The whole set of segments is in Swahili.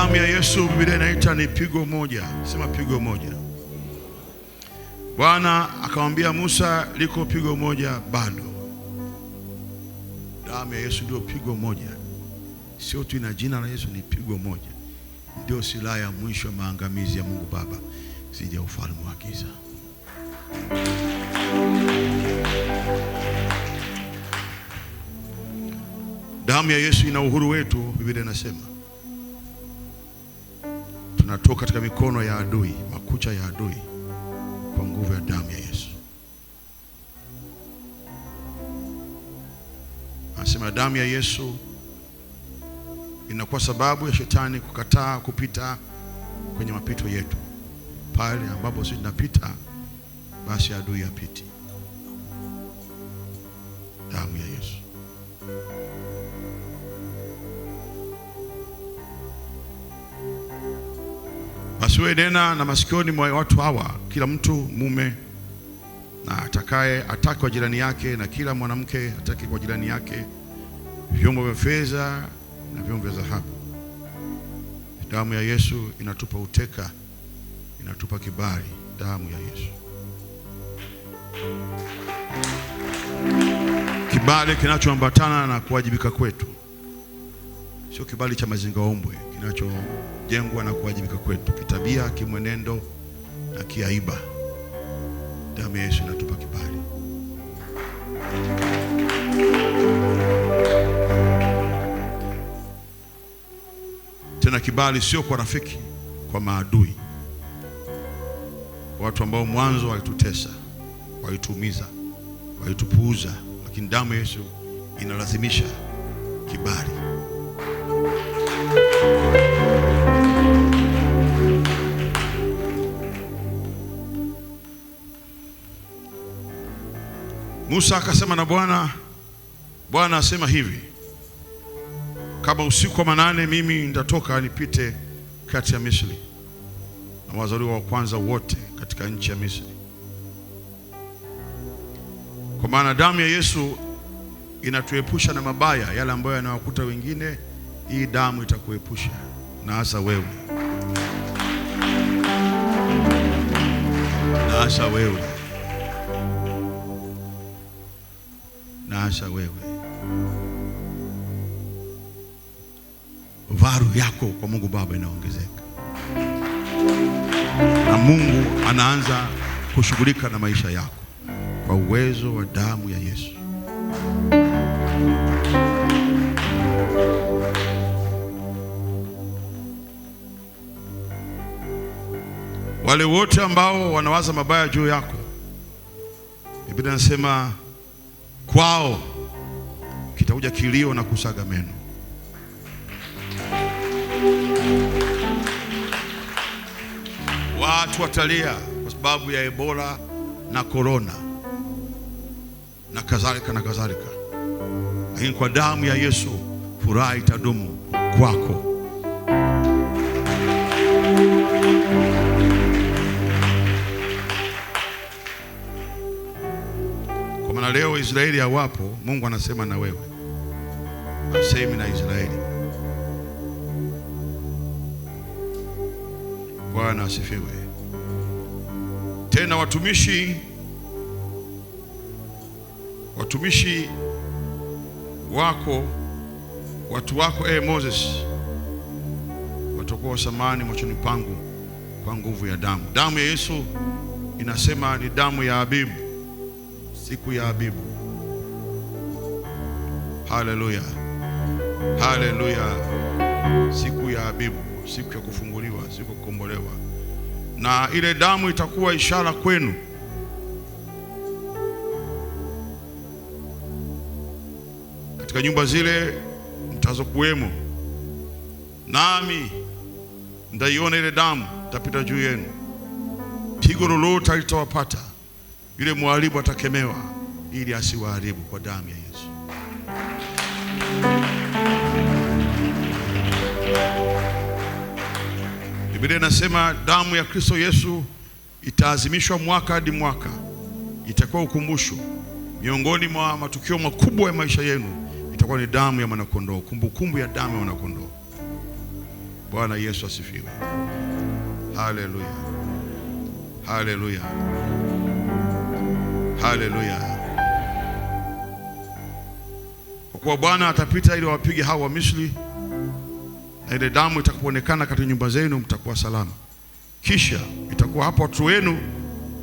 Damu ya Yesu Biblia inaita ni pigo moja. Sema pigo moja. Bwana akamwambia Musa, liko pigo moja bado. Damu ya Yesu ndio pigo moja. Sio tu ina jina la Yesu, ni pigo moja. Ndio silaha ya mwisho ya maangamizi ya Mungu Baba dhidi ya ufalme wa giza. Damu ya Yesu ina uhuru wetu. Biblia inasema tunatoka katika mikono ya adui, makucha ya adui, kwa nguvu ya damu ya Yesu. Anasema damu ya Yesu inakuwa sababu ya shetani kukataa kupita kwenye mapito yetu. Pale ambapo sisi tunapita, basi adui hapiti. Damu ya Yesu. Basi wewe nena na masikioni mwa watu hawa, kila mtu mume na atake kwa jirani yake, na kila mwanamke atake kwa jirani yake vyombo vya fedha na vyombo vya dhahabu. Damu ya Yesu inatupa uteka, inatupa kibali. Damu ya Yesu, kibali kinachoambatana na kuwajibika kwetu, sio kibali cha mazingaombwe, kinachojengwa na kuwajibika kwetu kitabia, kimwenendo na kiaiba. Damu ya Yesu inatupa kibali. Tena kibali sio kwa rafiki, kwa maadui, watu ambao mwanzo walitutesa, walituumiza, walitupuuza, lakini damu ya Yesu inalazimisha kibali. Musa akasema na Bwana, Bwana asema hivi, kama usiku wa manane mimi nitatoka nipite kati ya Misri na wazaliwa wa kwanza wote katika nchi ya Misri. Kwa maana damu ya Yesu inatuepusha na mabaya yale ambayo yanawakuta wengine. Hii damu itakuepusha, na hasa wewe, na hasa wewe, na hasa wewe. Varu yako kwa Mungu Baba inaongezeka, na Mungu anaanza kushughulika na maisha yako kwa uwezo wa damu ya Yesu. Wale wote ambao wanawaza mabaya juu yako, Biblia inasema kwao kitakuja kilio na kusaga meno. Watu watalia kwa sababu ya Ebola na Corona na kadhalika na kadhalika, lakini kwa damu ya Yesu furaha itadumu kwako. Kwa maana leo Israeli hawapo, Mungu anasema na wewe, asemi na Israeli. Bwana asifiwe. Tena watumishi wako, watu wako Moses, watakuwa samani machoni pangu kwa nguvu ya damu. Damu ya Yesu inasema ni damu ya Abibu, siku ya Abibu. Haleluya, haleluya. Siku ya Abibu, siku ya kufunguliwa, siku ya kukombolewa. Na ile damu itakuwa ishara kwenu. Katika nyumba zile mtazokuwemo, nami ndaiona ile damu itapita juu yenu. Pigo lolote litawapata, yule mharibu atakemewa ili asiwaharibu kwa damu ya Yesu. Biblia inasema damu ya Kristo Yesu itaazimishwa mwaka hadi mwaka. Itakuwa ukumbusho miongoni mwa matukio makubwa ya maisha yenu. Itakuwa ni damu ya mwanakondoo, kumbukumbu ya damu ya mwanakondoo. Bwana Yesu asifiwe. Haleluya, haleluya, haleluya. Kwa kuwa Bwana atapita ili wapige hao wa Misri, na ile damu itakapoonekana katika nyumba zenu mtakuwa salama. Kisha itakuwa hapo watu wenu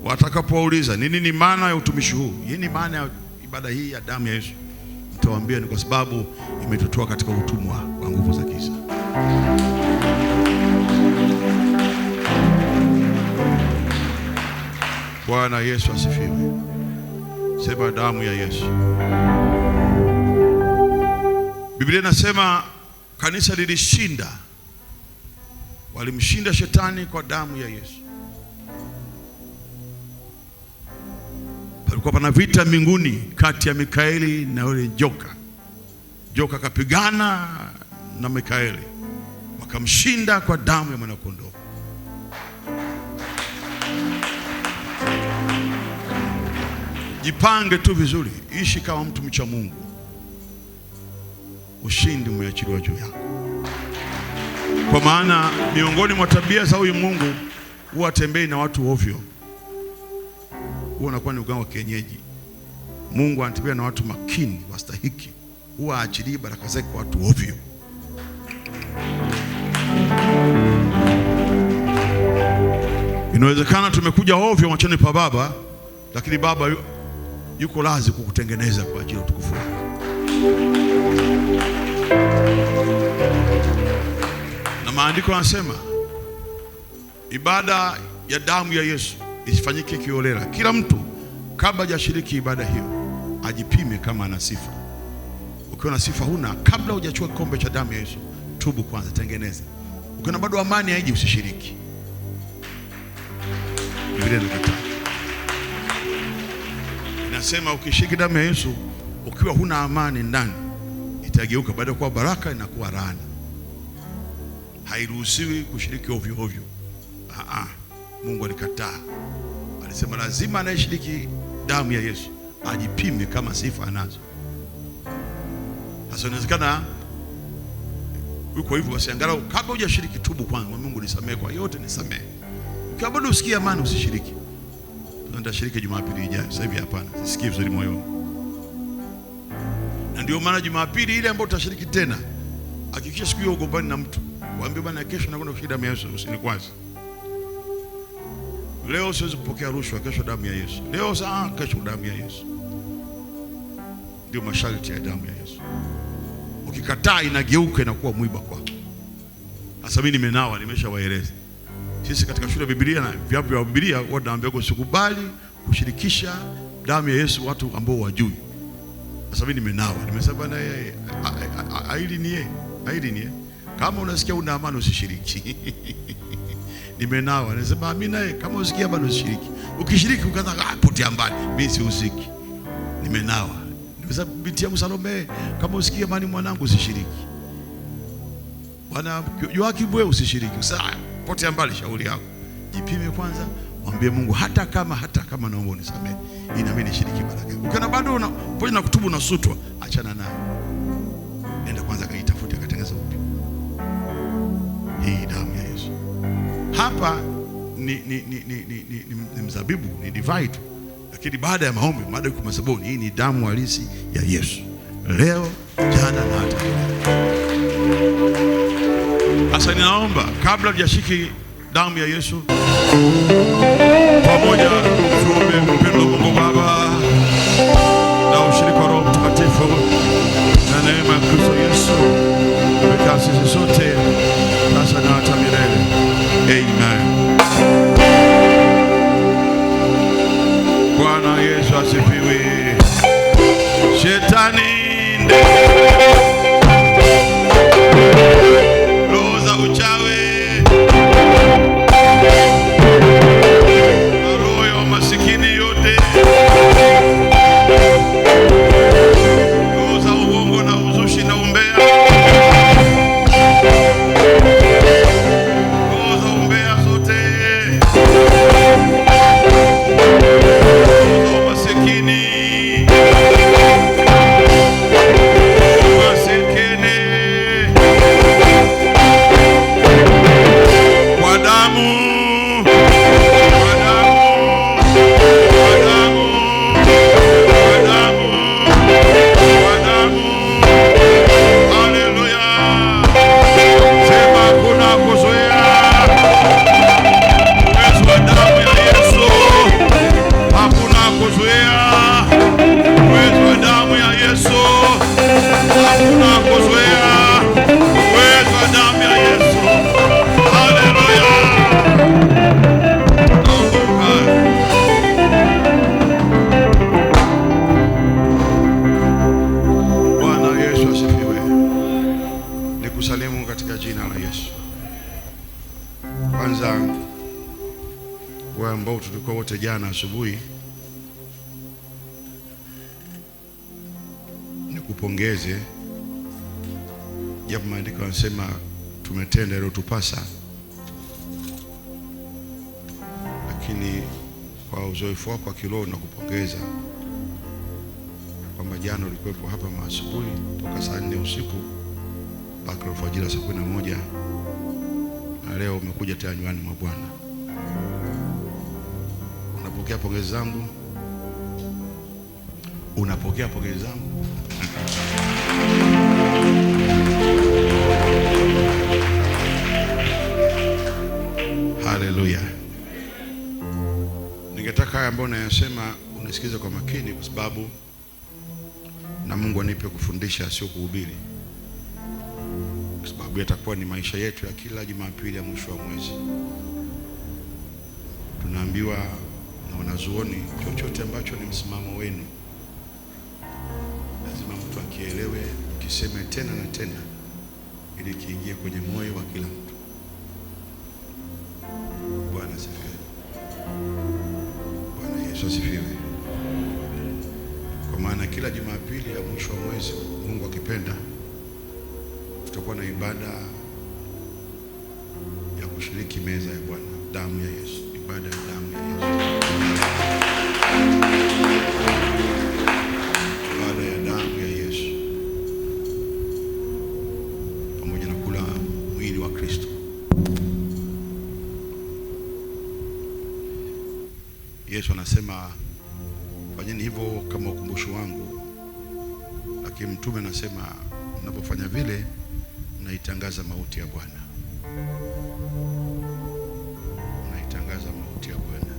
watakapowauliza ni nini maana ya utumishi huu, nini maana ya ibada hii ya damu ya Yesu, mtawaambia ni kwa sababu imetutoa katika utumwa wa nguvu za giza. Bwana Yesu asifiwe. Sema damu ya Yesu. Biblia inasema kanisa lilishinda, walimshinda shetani kwa damu ya Yesu. Palikuwa pana vita mbinguni kati ya Mikaeli na yule joka. Joka kapigana na Mikaeli, wakamshinda kwa damu ya mwanakondoo. Jipange tu vizuri, ishi kama mtu mcha Mungu. Ushindi umeachiliwa juu yako. Kwa maana miongoni mwa tabia za huyu Mungu, huwa atembei na watu ovyo. Huwa anakuwa ni uganga wa kienyeji. Mungu anatembea na watu makini, wastahiki. Huwa aachilii baraka zake kwa watu ovyo. Inawezekana tumekuja ovyo machoni pa Baba, lakini Baba yuko lazi kukutengeneza kwa ajili ya utukufu wake. Na maandiko yanasema ibada ya damu ya Yesu isifanyike kiolela. Kila mtu kabla hajashiriki ibada hiyo ajipime kama ana sifa. Ukiwa na sifa huna, kabla hujachukua kikombe cha damu ya Yesu, tubu kwanza, tengeneza. Ukiona bado amani haiji, usishiriki. Biblia inasema ukishiriki damu ya Yesu ukiwa huna amani ndani, itageuka baada ya kuwa baraka inakuwa laana. Hairuhusiwi kushiriki ovyo ovyo. Mungu alikataa. Alisema lazima anayeshiriki damu ya Yesu ajipime kama sifa anazo. Sasa inawezekana uko hivyo, basi angalau kabla hujashiriki tubu kwanza, Mungu nisamehe kwa yote, nisamehe. Ukiwa bado usikia amani, usishiriki. Tutashiriki Jumapili ijayo. Sasa hivi hapana, sisikii vizuri moyoni. Na ndio maana Jumapili ile ambayo tutashiriki tena, hakikisha siku hiyo ugombani na mtu. Waambie bwana, kesho nakwenda kushiriki damu ya Yesu, usinikwaze. Leo siwezi kupokea rushwa, kesho damu ya Yesu. Leo saa, kesho damu ya Yesu. Ndio masharti ya damu ya Yesu. Ukikataa inageuka inakuwa mwiba kwako. Sasa mimi nimenawa, nimeshawaeleza. Sisi katika shule ya Biblia na vitabu vya Biblia wanaambia usikubali kushirikisha damu ya Yesu watu ambao wajui. Sasa mimi nimenawa, nimesema na yeye aili ni yeye. Kama unasikia una amani usishiriki. Nimenawa, nasema amina yeye, kama usikia bado usishiriki. Ukishiriki ukaanza potea mbali, mimi sihusiki. Nimenawa. Nimesema binti yangu Salome, kama usikia amani mwanangu usishiriki. Bwana Joakim wewe usishiriki. Sasa potea mbali, shauri yako. Jipime kwanza, mwambie Mungu hata kama naomba unisamehe, ina mimi nishiriki baraka. Ukiona bado unapoje na kutubu na sutwa, achana nayo. Nenda kwanza kaitafute, katengeneza upya. Hii damu ya Yesu. Hapa ni mzabibu, ni divai tu. Lakini baada ya maombi, baada ya kumasabuni, hii ni damu halisi ya Yesu. Leo, jana na hata milele. Sasa ninaomba kabla hujashiki damu ya Yesu, pamoja tuombe mpendo wa Mungu Baba na ushirika wa Roho Mtakatifu na neema ya Kristo Yesu imekaa sisi sote sasa na hata milele. Amen. Bwana Yesu asifiwe. Shetani roho za uchawi, roho ya masikini yote, roho za uongo na uzushi na umbea, roho za umbea Nikusalimu katika jina la Yesu. Kwanza wewe ambao tulikuwa wote jana asubuhi, nikupongeze, japo maandiko yanasema tumetenda ile tupasa, lakini kwa uzoefu wako wa kiroho nakupongeza kwamba jana ulikuwepo hapa asubuhi toka saa 4 usiku mpaka alfajiri saa 11, na leo umekuja tena nyumbani mwa Bwana. Unapokea pongezi zangu? Unapokea pongezi zangu? Haleluya. Ningetaka haya ambayo nayasema unisikize kwa makini, kwa sababu na Mungu anipe kufundisha, sio kuhubiri, kwa sababu yatakuwa ni maisha yetu ya kila Jumapili ya mwisho wa mwezi. Tunaambiwa na wanazuoni, chochote ambacho ni msimamo wenu lazima mtu akielewe, kiseme tena na tena, ili kiingie kwenye moyo wa kila mtu. Bwana asifiwe. Bwana Yesu asifiwe. Kwa maana kila Jumapili ya mwisho wa mwezi, Mungu akipenda, tutakuwa na ibada ya kushiriki meza ya Bwana, damu ya Yesu, ibada ya damu ya Yesu, ibada ya damu ya Yesu, pamoja na kula mwili wa Kristo. Yesu anasema fanyeni hivyo kama ukumbusho wangu, lakini mtume anasema mnapofanya vile mnaitangaza mauti ya Bwana. Mnaitangaza mauti ya Bwana.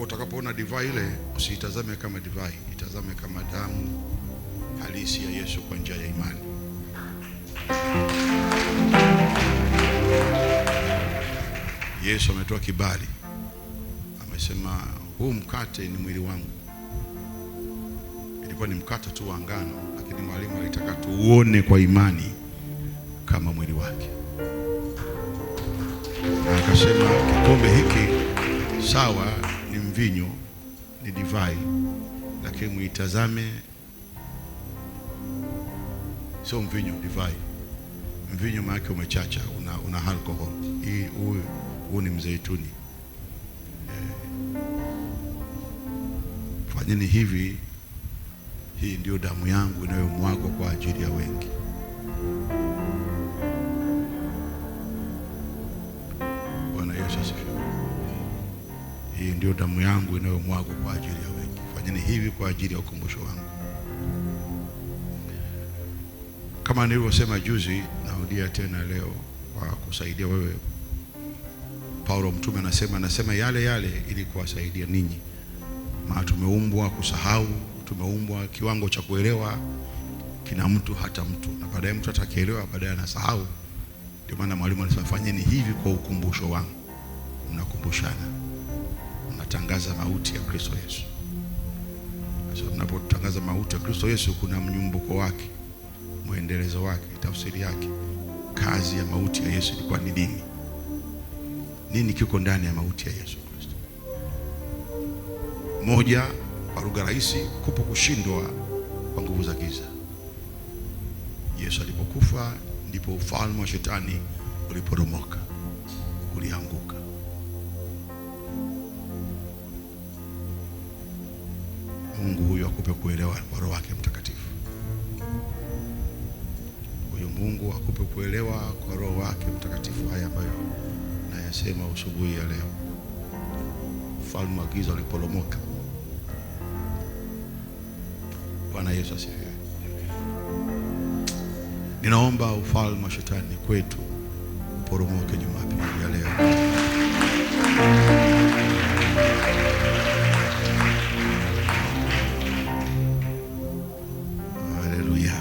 Utakapoona divai ile, usiitazame kama divai, itazame kama damu halisi ya Yesu kwa njia ya imani. Yesu ametoa kibali, amesema huu mkate ni mwili wangu. Ilikuwa ni mkate tu wa ngano, lakini mwalimu alitaka tuuone kwa imani kama mwili wake. Na akasema kikombe hiki sawa ni mvinyo, ni divai, lakini muitazame sio mvinyo, divai. Mvinyo maana yake umechacha, una alcohol. Huu ni mzeituni. Fanyeni hivi, hii ndio damu yangu inayomwagwa kwa ajili ya wengi. Bwana Yesu asifiwe. Hii ndio damu yangu inayomwagwa kwa ajili ya wengi. Fanyeni hivi kwa ajili ya ukumbusho wangu. Kama nilivyosema juzi, narudia tena leo kwa kusaidia wewe. Paulo mtume anasema yale ili kuwasaidia ninyi. Maana tumeumbwa kusahau, tumeumbwa kiwango cha kuelewa kina mtu hata mtu, na baadaye mtu atakielewa, baadaye anasahau. Ndio maana mwalimu anasema fanyeni hivi kwa ukumbusho wangu. Mnakumbushana, mnatangaza mauti ya Kristo Yesu. Sasa tunapotangaza mauti ya Kristo Yesu, kuna mnyumbuko wake, muendelezo wake, tafsiri yake. Kazi ya mauti ya Yesu ilikuwa ni nini? Nini kiko ndani ya mauti ya Yesu Kristo? Moja, kwa lugha rahisi, kupo kushindwa kwa nguvu za giza. Yesu alipokufa ndipo ufalme wa shetani uliporomoka, ulianguka. Mungu huyu akupe kuelewa kwa Roho wake Mtakatifu. Huyo Mungu akupe kuelewa kwa Roho wake Mtakatifu haya ambayo nayasema asubuhi ya leo. Ufalme wa giza uliporomoka. Bwana Yesu asifiwe. Ninaomba ufalme wa shetani kwetu uporomoke Jumapili ya leo. Haleluya.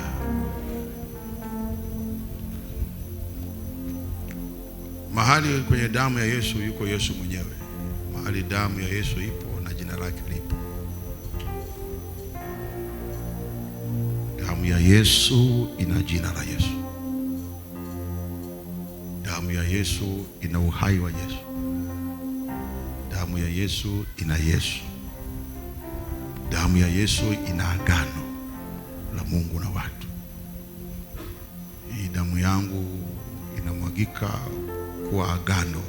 Mahali kwenye damu ya Yesu yuko Yesu mwenyewe. Mahali damu ya Yesu ipo na jina lake lipo. Damu Damu ya Yesu ina jina la Yesu. Damu ya Yesu ina uhai wa Yesu. Damu ya Yesu ina Yesu. Damu ya Yesu ina agano la Mungu na watu. Hii damu yangu inamwagika kuwa agano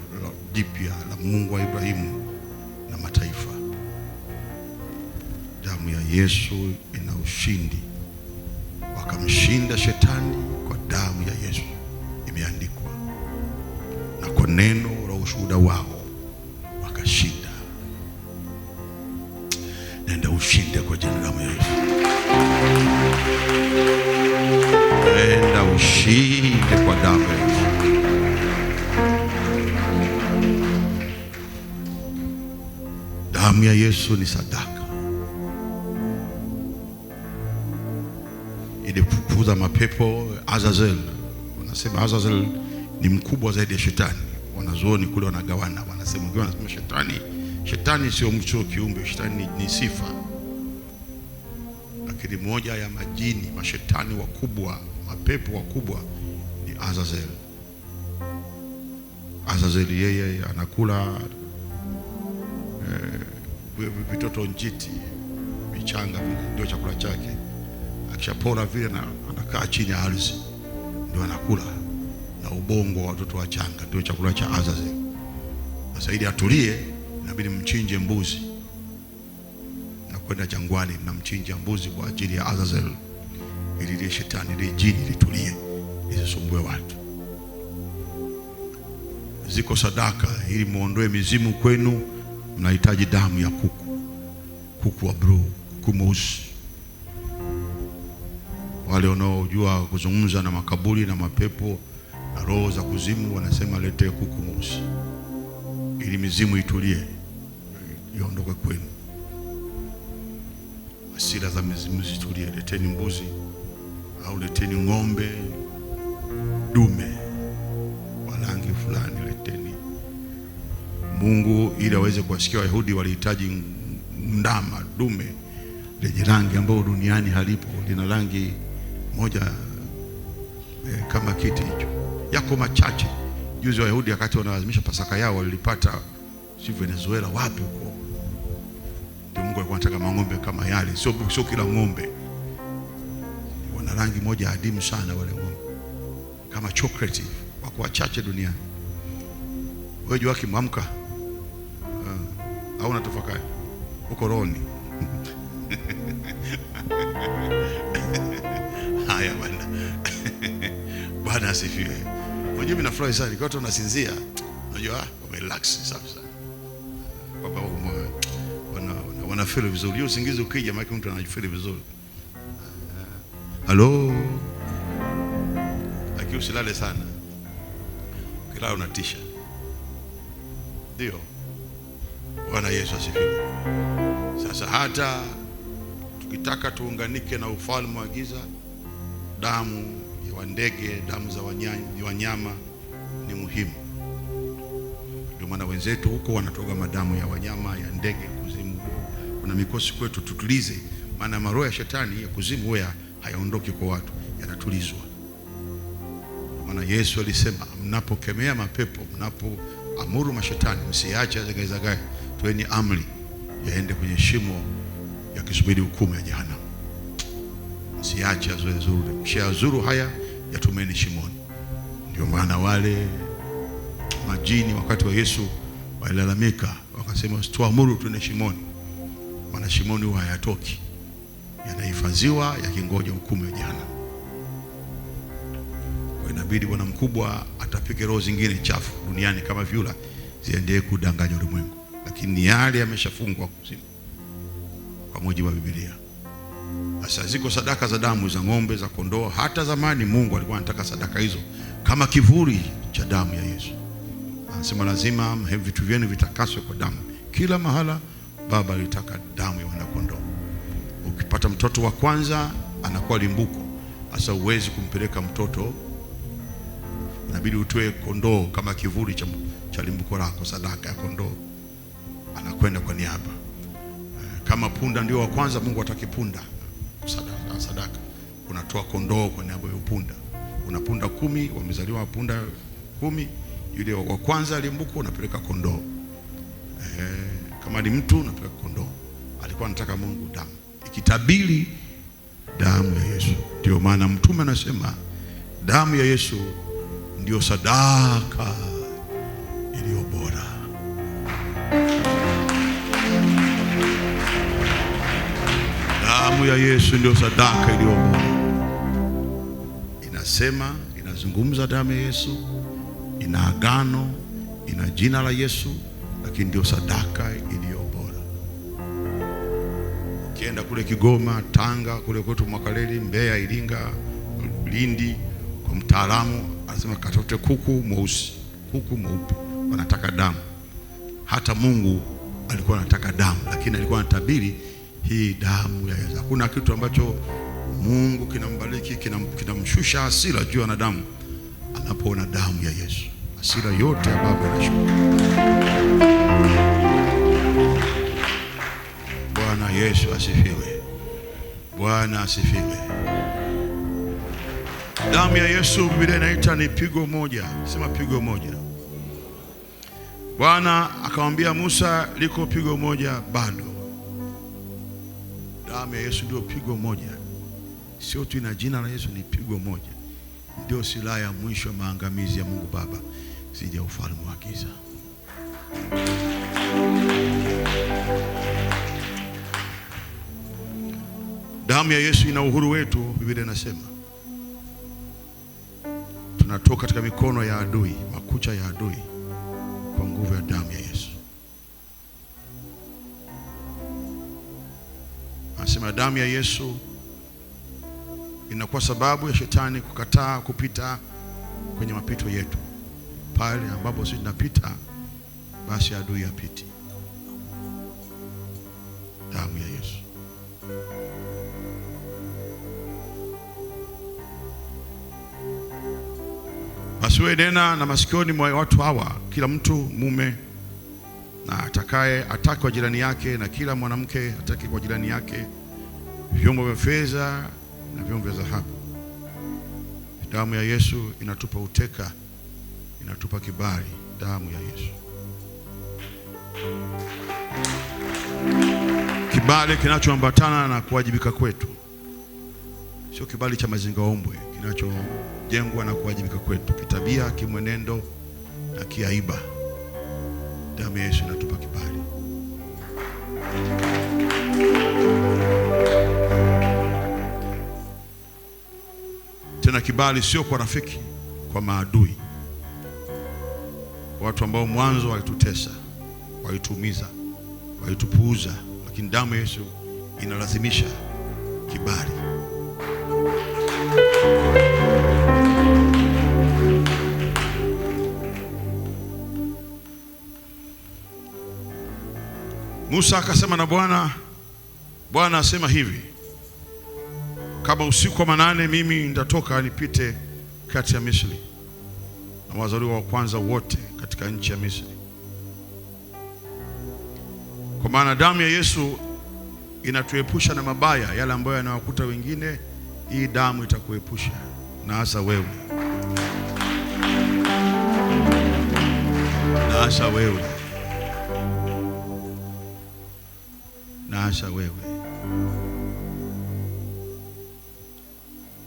jipya la Mungu wa Ibrahimu na mataifa. Damu ya Yesu ina ushindi. Wakamshinda shetani kwa damu ya Yesu, imeandikwa, na kwa neno la ushuhuda wao wakashinda. Nenda ushinde kwa jina la damu ya Yesu. Nenda ushinde kwa damu ya Yesu. Damu ya Yesu ni sadaka. Ilifukuza mapepo. Azazel, wanasema Azazel ni mkubwa zaidi ya shetani. Wanazuoni kule wanagawana, wanasema shetani sio mcho kiumbe, shetani ni sifa. Lakini moja ya majini, mashetani wakubwa, mapepo wakubwa ni Azazel. Azazel yeye anakula vitoto njiti, vichanga, ndio chakula chake. Akishapora vile na anakaa chini ya ardhi, ndio anakula, na ubongo wa watoto wachanga ndio chakula cha Azazel. Sasa ili atulie, inabidi mchinje mbuzi, na kwenda jangwani na mchinja mbuzi kwa ajili ya Azazel, ili ile shetani, ile jini litulie, lisisumbue watu. Ziko sadaka ili muondoe mizimu kwenu. Mnahitaji damu ya kuku wa bluu, kuku mweusi. Wale wanaojua kuzungumza na makaburi na mapepo na roho za kuzimu wanasema lete kuku mweusi, ili mizimu itulie, iondoke kwenu. Hasira za mizimu zitulie. Leteni mbuzi au leteni ng'ombe dume wa rangi fulani, leteni. Mungu ili aweze kuwasikia Wayahudi walihitaji ndama dume lenye rangi ambayo duniani halipo. Lina rangi moja kama kiti hicho. Yako machache. Juzi Wayahudi wakati wanalazimisha Pasaka yao walipata si Venezuela wapi huko. Ndio Mungu alikuwa anataka ng'ombe kama yale. Sio kila ng'ombe. Wana rangi moja adimu sana wale ng'ombe. Kama chocolate. Wako wachache duniani. Wewe Joakim, amka. Au unatafakari uko rohoni? Haya bwana. Bwana asifiwe. Unajua mimi nafurahi sana kwa watu wanasinzia. Unajua relax sasa. Baba wana feel vizuri. Usingizi ukija maana mtu anajifeel vizuri. Hello. Lakini usilale sana. Kila unatisha. Ndio. Bwana Yesu asifiwe. Sasa hata tukitaka tuunganike na ufalme wa giza, damu ya ndege, damu za wanyama ni muhimu. Ndio maana wenzetu huko wanatoga madamu ya wanyama, ya ndege, kuzimu. Kuna mikosi kwetu tutulize, maana maroho ya shetani ya kuzimu huwa hayaondoki kwa watu, yanatulizwa. Maana Yesu alisema mnapokemea mapepo, mnapoamuru mashetani, msiache zagaye, toeni amri yaende kwenye shimo yakisubiri hukumu ya jehanamu. Msiache azuru. Mshiazuru haya yatumeni shimoni. Ndio maana wale majini wakati wa Yesu walilalamika, wakasema tuamuru tuende shimoni. Wana shimoni huwa hayatoki, yanahifadhiwa yakingoja hukumu ya jehanamu. Kwa inabidi Bwana mkubwa atapike roho zingine chafu duniani kama vyura ziendelee kudanganya ulimwengu, lakini yale yameshafungwa kuzimu kwa mujibu wa Biblia. Sasa ziko sadaka za damu za ng'ombe, za kondoo. Hata zamani Mungu alikuwa anataka sadaka hizo kama kivuli cha damu ya Yesu. Anasema lazima vitu vyenu vitakaswe kwa damu. Kila mahala Baba alitaka damu ya wana kondoo. Ukipata mtoto wa kwanza anakuwa limbuko. Sasa uwezi kumpeleka mtoto, inabidi utoe kondoo kama kivuli cha limbuko lako, sadaka ya kondoo. Anakwenda kwa niaba. Kama punda ndio wa kwanza, Mungu ataki punda sadaka. unatoa kondoo kwa niaba ya punda. Una punda 10, wamezaliwa punda 10, yule wa kwanza alimbuko unapeleka kondoo. Kama ni mtu unapeleka kondoo. Alikuwa anataka Mungu damu, ikitabiri damu ya Yesu. Ndio maana mtume anasema damu ya Yesu ndio sadaka iliyo bora. Damu ya Yesu ndio sadaka iliyo bora. Inasema, inazungumza damu ya Yesu, ina agano, ina jina la Yesu, lakini ndio sadaka iliyo bora. Ukienda kule Kigoma, Tanga, kule kwetu Mwakaleli, Mbeya, Iringa, Lindi, kwa mtaalamu anasema katote kuku mweusi, kuku mweupe, wanataka damu. Hata Mungu alikuwa anataka damu, lakini alikuwa anatabiri hii damu ya Yesu. Hakuna kitu ambacho Mungu kinambariki, kinamshusha hasira juu ya wanadamu anapoona damu ya Yesu. Hasira yote ambayo inashuka. Bwana Yesu asifiwe. Bwana asifiwe. Damu ya Yesu Biblia inaita ni pigo moja. Sema pigo moja. Bwana akamwambia Musa, liko pigo moja bado. Damu ya Yesu ndio pigo moja. Sio tu ina jina la Yesu, ni pigo moja. Ndio silaha ya mwisho ya maangamizi ya Mungu Baba dhidi ya ufalme wa giza. Damu ya Yesu ina uhuru wetu. Biblia inasema tunatoka katika mikono ya adui, makucha ya adui, kwa nguvu ya damu ya Yesu. Anasema damu ya Yesu inakuwa sababu ya shetani kukataa kupita kwenye mapito yetu. Pale ambapo sisi tunapita, basi adui hapiti. Damu ya Yesu. Basi wewe nena na masikioni mwa watu hawa, kila mtu mume na atake kwa jirani yake, na kila mwanamke atake kwa jirani yake, vyombo vya fedha na vyombo vya dhahabu. Damu ya Yesu inatupa uteka, inatupa kibali. Damu ya Yesu, kibali kinachoambatana na kuwajibika kwetu, sio kibali cha mazingaombwe, kinachojengwa na kuwajibika kwetu kitabia, kimwenendo na kiaiba. Damu ya Yesu inatupa kibali. Tena kibali sio kwa rafiki, kwa maadui, watu ambao mwanzo walitutesa, walituumiza, walitupuuza, lakini damu ya Yesu inalazimisha kibali. Musa akasema na Bwana, Bwana asema hivi, kama usiku wa manane mimi nitatoka nipite kati ya Misri na wazaliwa wa kwanza wote katika nchi ya Misri. Kwa maana damu ya Yesu inatuepusha na mabaya yale ambayo yanawakuta wengine. Hii damu itakuepusha, na hasa wewe, na hasa wewe, na hasa wewe.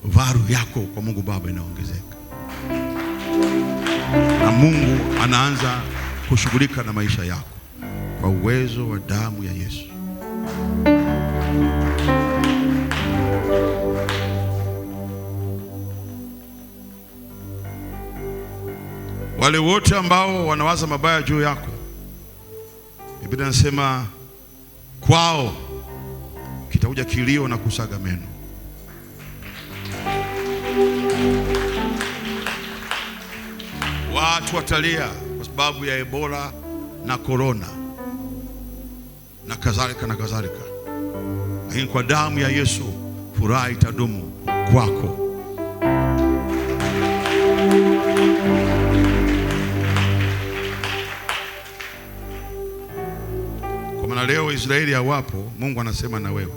Varu yako kwa Mungu Baba inaongezeka, na Mungu anaanza kushughulika na maisha yako kwa uwezo wa damu ya Yesu. Wale wote ambao wanawaza mabaya juu yako, Biblia inasema kwao kitakuja kilio na kusaga meno. Watu watalia kwa sababu ya Ebola na Corona na kadhalika na kadhalika, lakini kwa damu ya Yesu furaha itadumu kwako. Kwa maana leo Israeli hawapo, Mungu anasema na wewe.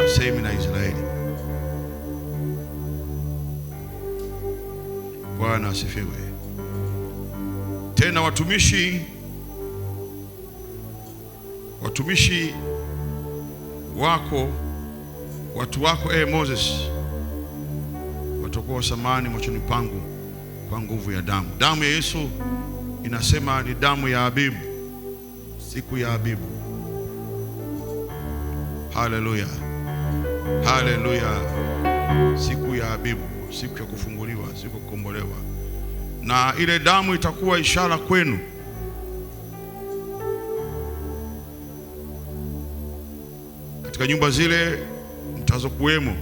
Asemi na Israeli, Bwana asifiwe. Tena watumishi wako, watu wako Moses, watakuwa samani machoni pangu kwa nguvu ya damu. Damu ya Yesu inasema ni damu ya Abibu, siku ya Abibu. Haleluya, haleluya. Siku ya Abibu, siku ya kufunguliwa, siku ya kukombolewa. Na ile damu itakuwa ishara kwenu. Katika nyumba zile mtazokuwemo,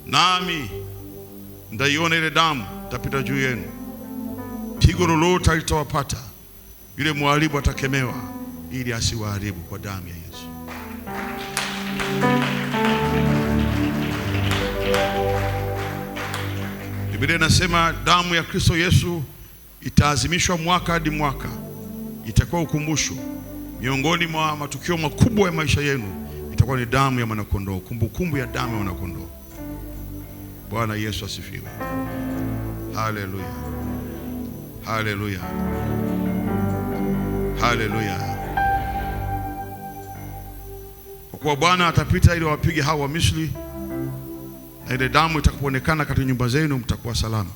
nami ndaiona ile damu itapita juu yenu. Pigo lolote litawapata, yule mharibu atakemewa, ili asiwaharibu kwa damu ya Yesu. Biblia inasema damu ya Kristo Yesu itaazimishwa mwaka hadi mwaka. Itakuwa ukumbusho miongoni mwa matukio makubwa ya maisha yenu. Itakuwa ni damu ya mwanakondoo, kumbukumbu ya damu ya mwanakondoo. Bwana Yesu asifiwe. Haleluya, haleluya, haleluya. Kwa kuwa Bwana atapita ili wapige hao wa Misri, na ile damu itakapoonekana katika nyumba zenu, mtakuwa salama.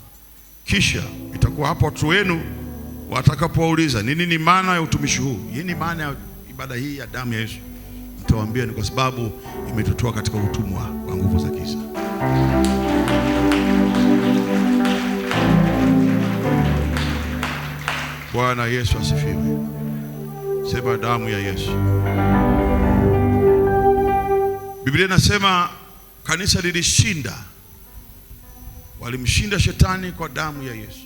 Kisha itakuwa hapo watu wenu watakapouliza ni nini maana ya utumishi huu, nini maana ya ibada hii ya damu ya Yesu, mtawaambia ni kwa sababu imetutoa katika utumwa wa nguvu za giza. Bwana Yesu asifiwe. Sema damu ya Yesu. Biblia inasema kanisa lilishinda, walimshinda shetani kwa damu ya Yesu.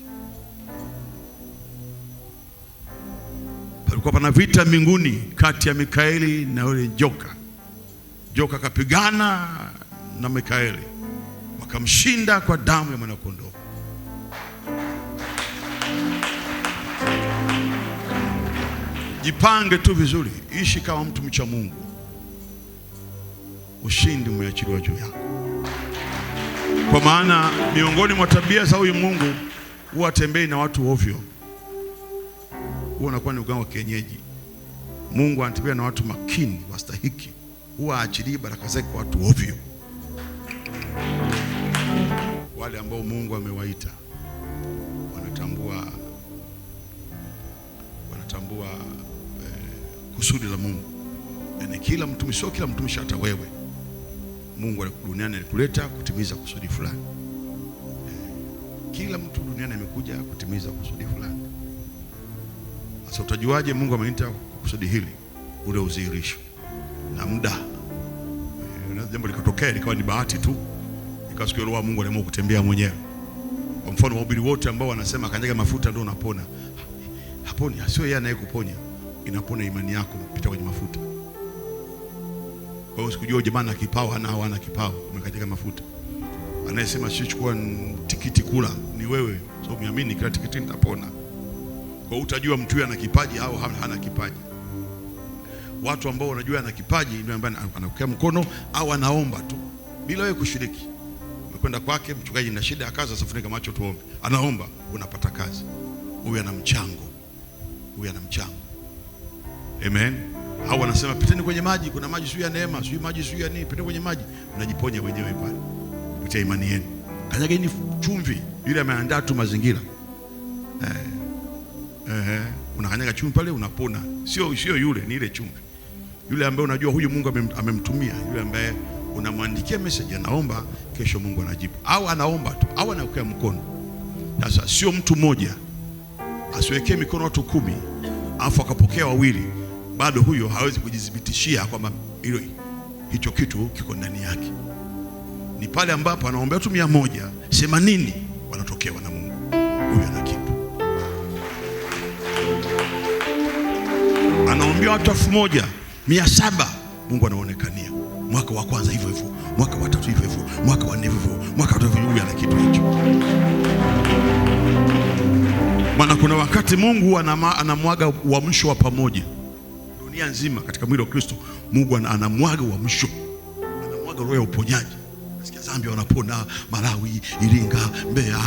Palikuwa pana vita mbinguni kati ya Mikaeli na yule joka. Joka kapigana na Mikaeli, wakamshinda kwa damu ya mwanakondoo. Jipange tu vizuri, ishi kama mtu mcha Mungu. Ushindi umeachiliwa juu yako. Kwa maana miongoni mwa tabia za huyu Mungu, huwa atembei na watu ovyo. Huwa anakuwa ni uganga wa kienyeji. Mungu anatembea na watu makini, wastahiki. Huwa aachilii baraka zake kwa watu ovyo. Wale ambao Mungu amewaita wanatambua kusudi la Mungu. Yaani kila mtu, sio kila mtumishi, hata wewe Mungu duniani alikuleta kutimiza kusudi fulani. Kila mtu duniani amekuja kutimiza kusudi fulani. Sasa utajuaje Mungu ameita kusudi hili? Ule udhihirisho na muda. Na jambo likatokea likawa ni bahati tu, ikasikia roho Mungu aliamua kutembea mwenyewe. Kwa mfano wahubiri wote ambao wanasema kanyaga mafuta ndio unapona, haponi. Sio yeye anayekuponya, inapona imani yako mpita kwenye mafuta. Kwa hiyo usikujua jamaa na kipawa na hawana kipawa, umekanyaga mafuta. Anayesema si chukua tikiti kula ni wewe, so umeamini kila tikiti nitapona. Kwa hiyo utajua mtu yeye ana kipaji au hana kipaji. Watu ambao wanajua ana kipaji ndio ambao anakukea mkono au anaomba tu bila wewe kushiriki. Umekwenda kwake, mchungaji na shida ya kazi, asafunika macho tuombe. Anaomba, unapata kazi. Huyu ana mchango. Huyu ana mchango. Amen. Au wanasema piteni kwenye maji, kuna maji sio ya neema, sio maji sio ya nini, piteni kwenye maji, mnajiponya wenyewe pale. Kupitia imani yenu. Kanyageni chumvi, yule ameandaa tu mazingira. Unakanyaga chumvi pale unapona. Sio yule, ni ile chumvi. Yule ambaye unajua huyu Mungu amemtumia, yule ambaye unamwandikia message anaomba, kesho Mungu anajibu. Au anaomba tu, au anawekea mkono. Sasa sio mtu mmoja. Asiwekee mikono watu 10, afu akapokea wawili. Bado huyo hawezi kujithibitishia kwamba hicho kitu kiko ndani yake. Ni pale ambapo anaombea watu 180 wanatokewa na Mungu. Huyo ana kitu. Anaombea watu 1700, Mungu anaonekania. Mwaka wa kwanza hivyo hivyo, mwaka wa 3 hivyo hivyo, mwaka wa 4 hivyo hivyo, mwaka wa 5 huyo ana kitu hicho. Maana kuna wakati Mungu anamwaga uamsho wa pamoja. Dunia nzima katika mwili wa Kristo, Mungu anamwaga uamsho. Anamwaga roho ya uponyaji. Nasikia Zambia wanapona, Malawi, Iringa, Mbeya,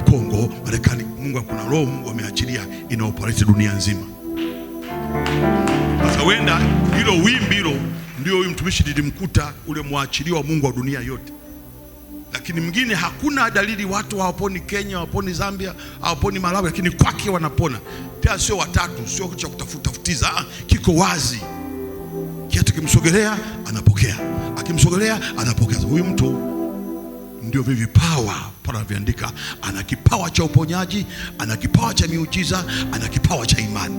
Kongo, Marekani. Mungu kuna roho Mungu ameachilia ina operate dunia nzima. Sasa wenda hilo wimbi hilo ndio huyu mtumishi lilimkuta, ule muachiliwa wa Mungu wa dunia yote. Lakini mwingine hakuna dalili, watu hawaponi Kenya, hawaponi Zambia, hawaponi Malawi, lakini kwake wanapona. Tena sio watatu, sio cha kutafutiza, kiko wazi. Kiatu kimsogelea anapokea, akimsogelea anapokea. Huyu mtu ndio vipawa para viandika, ana kipawa cha uponyaji, ana kipawa cha miujiza, ana kipawa cha imani.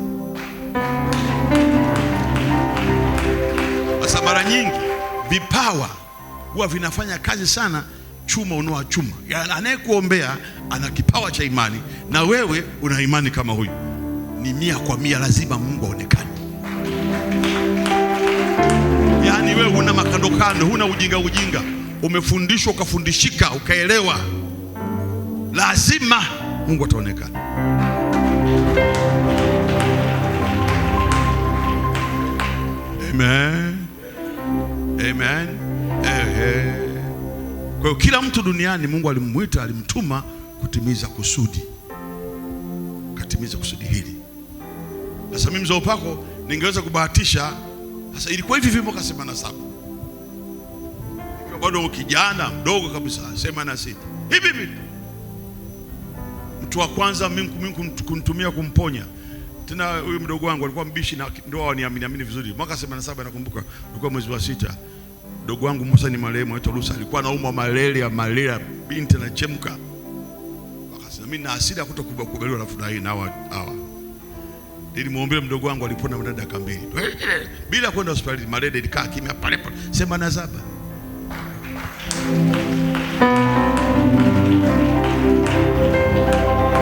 Sasa mara nyingi vipawa huwa vinafanya kazi sana chuma unoa chuma. Yani anayekuombea ana kipawa cha imani na wewe una imani kama huyu, ni 100% lazima Mungu aonekane. Yani wewe huna makando kando, huna ujinga, umefundishwa ukafundishika ukaelewa, lazima Mungu ataonekana. Amen. Amen. Kwa hiyo kila mtu duniani Mungu alimuita, alimtuma kutimiza kusudi. Katimiza kusudi hili. Sasa mimi mzee upako ningeweza kubahatisha. Sasa ilikuwa hivi mwaka 87. Nikiwa bado kijana mdogo kabisa, 86. Hivi. Mtu wa kwanza mimi kumtumia kumponya. Tena huyu mdogo wangu alikuwa mbishi na ndio waniamini vizuri. Mwaka 87 nakumbuka, ulikuwa mwezi wa 6. Mdogo wangu Musa ni marehemu, aitwa Lusa, alikuwa anaumwa malaria, binti na chemka. Akasema mimi na asili ya kutokubaliwa na furaha hii na hawa. Nilimwombea mdogo wangu, alipona ndani ya dakika 2. Bila kwenda hospitali, malaria ilikaa kimya pale. Sema na zaba.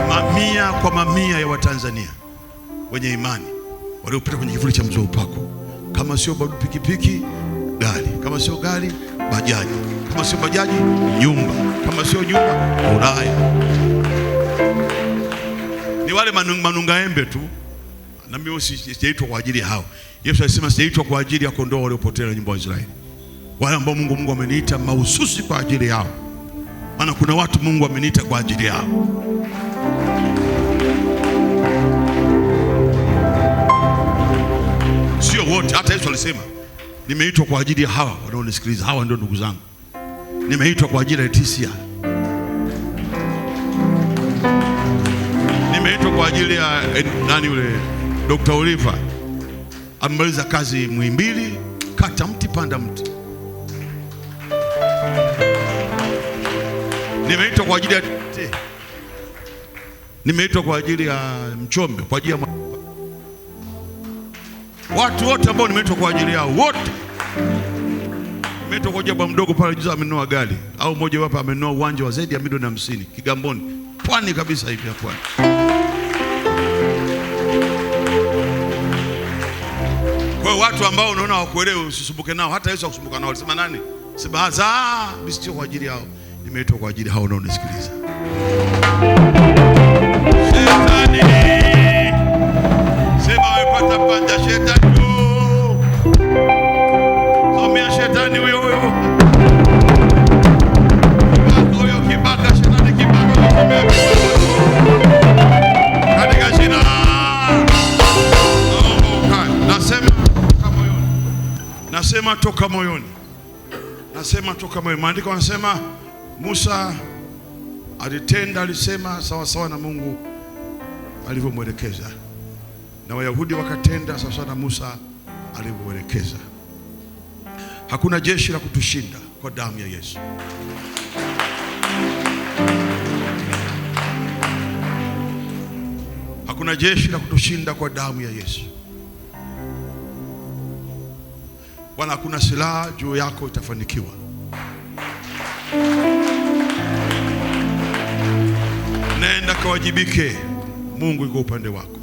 Mamia kwa mamia ya Watanzania wenye imani waliopita kwenye kivuli cha mzee upako. Kama sio pikipiki, gari. Kama sio gari, bajaji. Kama sio bajaji, nyumba. Kama sio nyumba, Ulaya. Ni wale manungaembe tu. Na mimi sijaitwa kwa ajili ya hao. Yesu alisema sijaitwa kwa ajili ya kondoo waliopotea na nyumba wa Israeli. Wale ambao Mungu ameniita mahususi kwa ajili yao. Maana kuna watu Mungu ameniita kwa ajili yao. Sio wote. Hata Yesu alisema nimeitwa kwa ajili ya hawa wanaonisikiliza. Hawa ndio ndugu zangu. Nimeitwa kwa ajili ya Leticia. Nimeitwa kwa ajili ya nani yule Dr. Oliver. Amemaliza kazi Muhimbili, kata mti panda mti. Nimeitwa kwa ajili ya nimeitwa kwa ajili ya Mchombe, kwa ajili ya watu wote ambao nimeitwa kwa ajili yao wote. Nimeitwa kwa ajili ya mdogo pale juzi amenunua gari, au mmoja wapo amenunua uwanja wa zaidi ya milioni 50 Kigamboni, pwani kabisa hivi ya pwani. Kwa watu ambao unaona wakuelewe, usisumbuke nao. Hata Yesu akusumbuka nao. Alisema nani? Sema sio kwa ajili yao. Nimeitwa kwa ajili hao unaonisikiliza. Shetani, sema wepata panja shetani. Somea shetani huyo. Kibaka shetani kibaka. Katika jina. Nasema toka moyoni. Nasema toka moyoni. Maandiko yanasema Musa alitenda, alisema sawa sawa na Mungu alivyomwelekeza, na Wayahudi wakatenda sawa sawa na Musa alivyomwelekeza. Hakuna jeshi la kutushinda kwa damu ya Yesu. Hakuna jeshi la kutushinda kwa damu ya Yesu. Wala hakuna silaha juu yako itafanikiwa. Nenda kawajibike, Mungu yuko upande wako.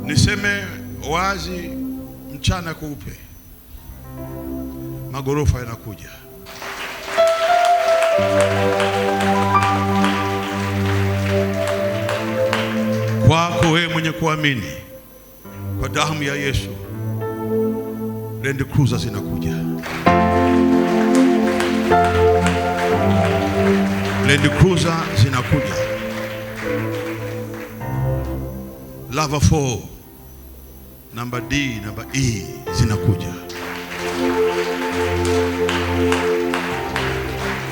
Niseme wazi, mchana kweupe, magorofa yanakuja. Kwako wewe mwenye kuamini, Kwa damu ya Yesu, Land Cruiser zinakuja. Land Cruiser zinakuja. Lava 4, namba D, namba E zinakuja.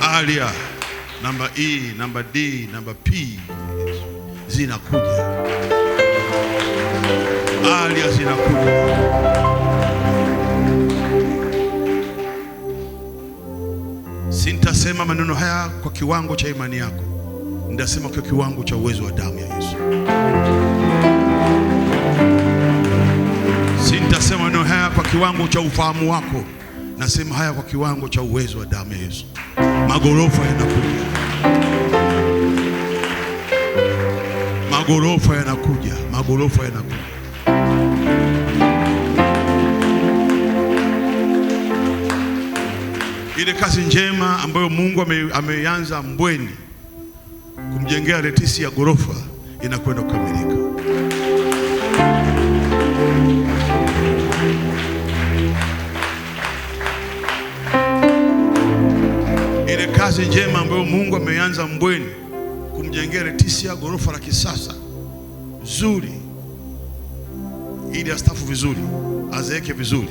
Alia, namba E, namba D, namba P zinakuja. Alia zinakuja. Sintasema maneno haya kwa kiwango cha imani yako, ndasema kwa kiwango cha uwezo wa damu ya Yesu. Sintasema maneno haya kwa kiwango cha ufahamu wako, nasema haya kwa kiwango cha uwezo wa damu ya Yesu. Magorofa yanakuja. Magorofa yanakuja. Magorofa yanakuja. Ile kazi njema ambayo Mungu ameanza Mbweni kumjengea Leticia gorofa inakwenda kukamilika. Ile kazi njema ambayo Mungu ameanza Mbweni kumjengea Leticia gorofa la kisasa zuri, ili astafu vizuri, azeeke vizuri,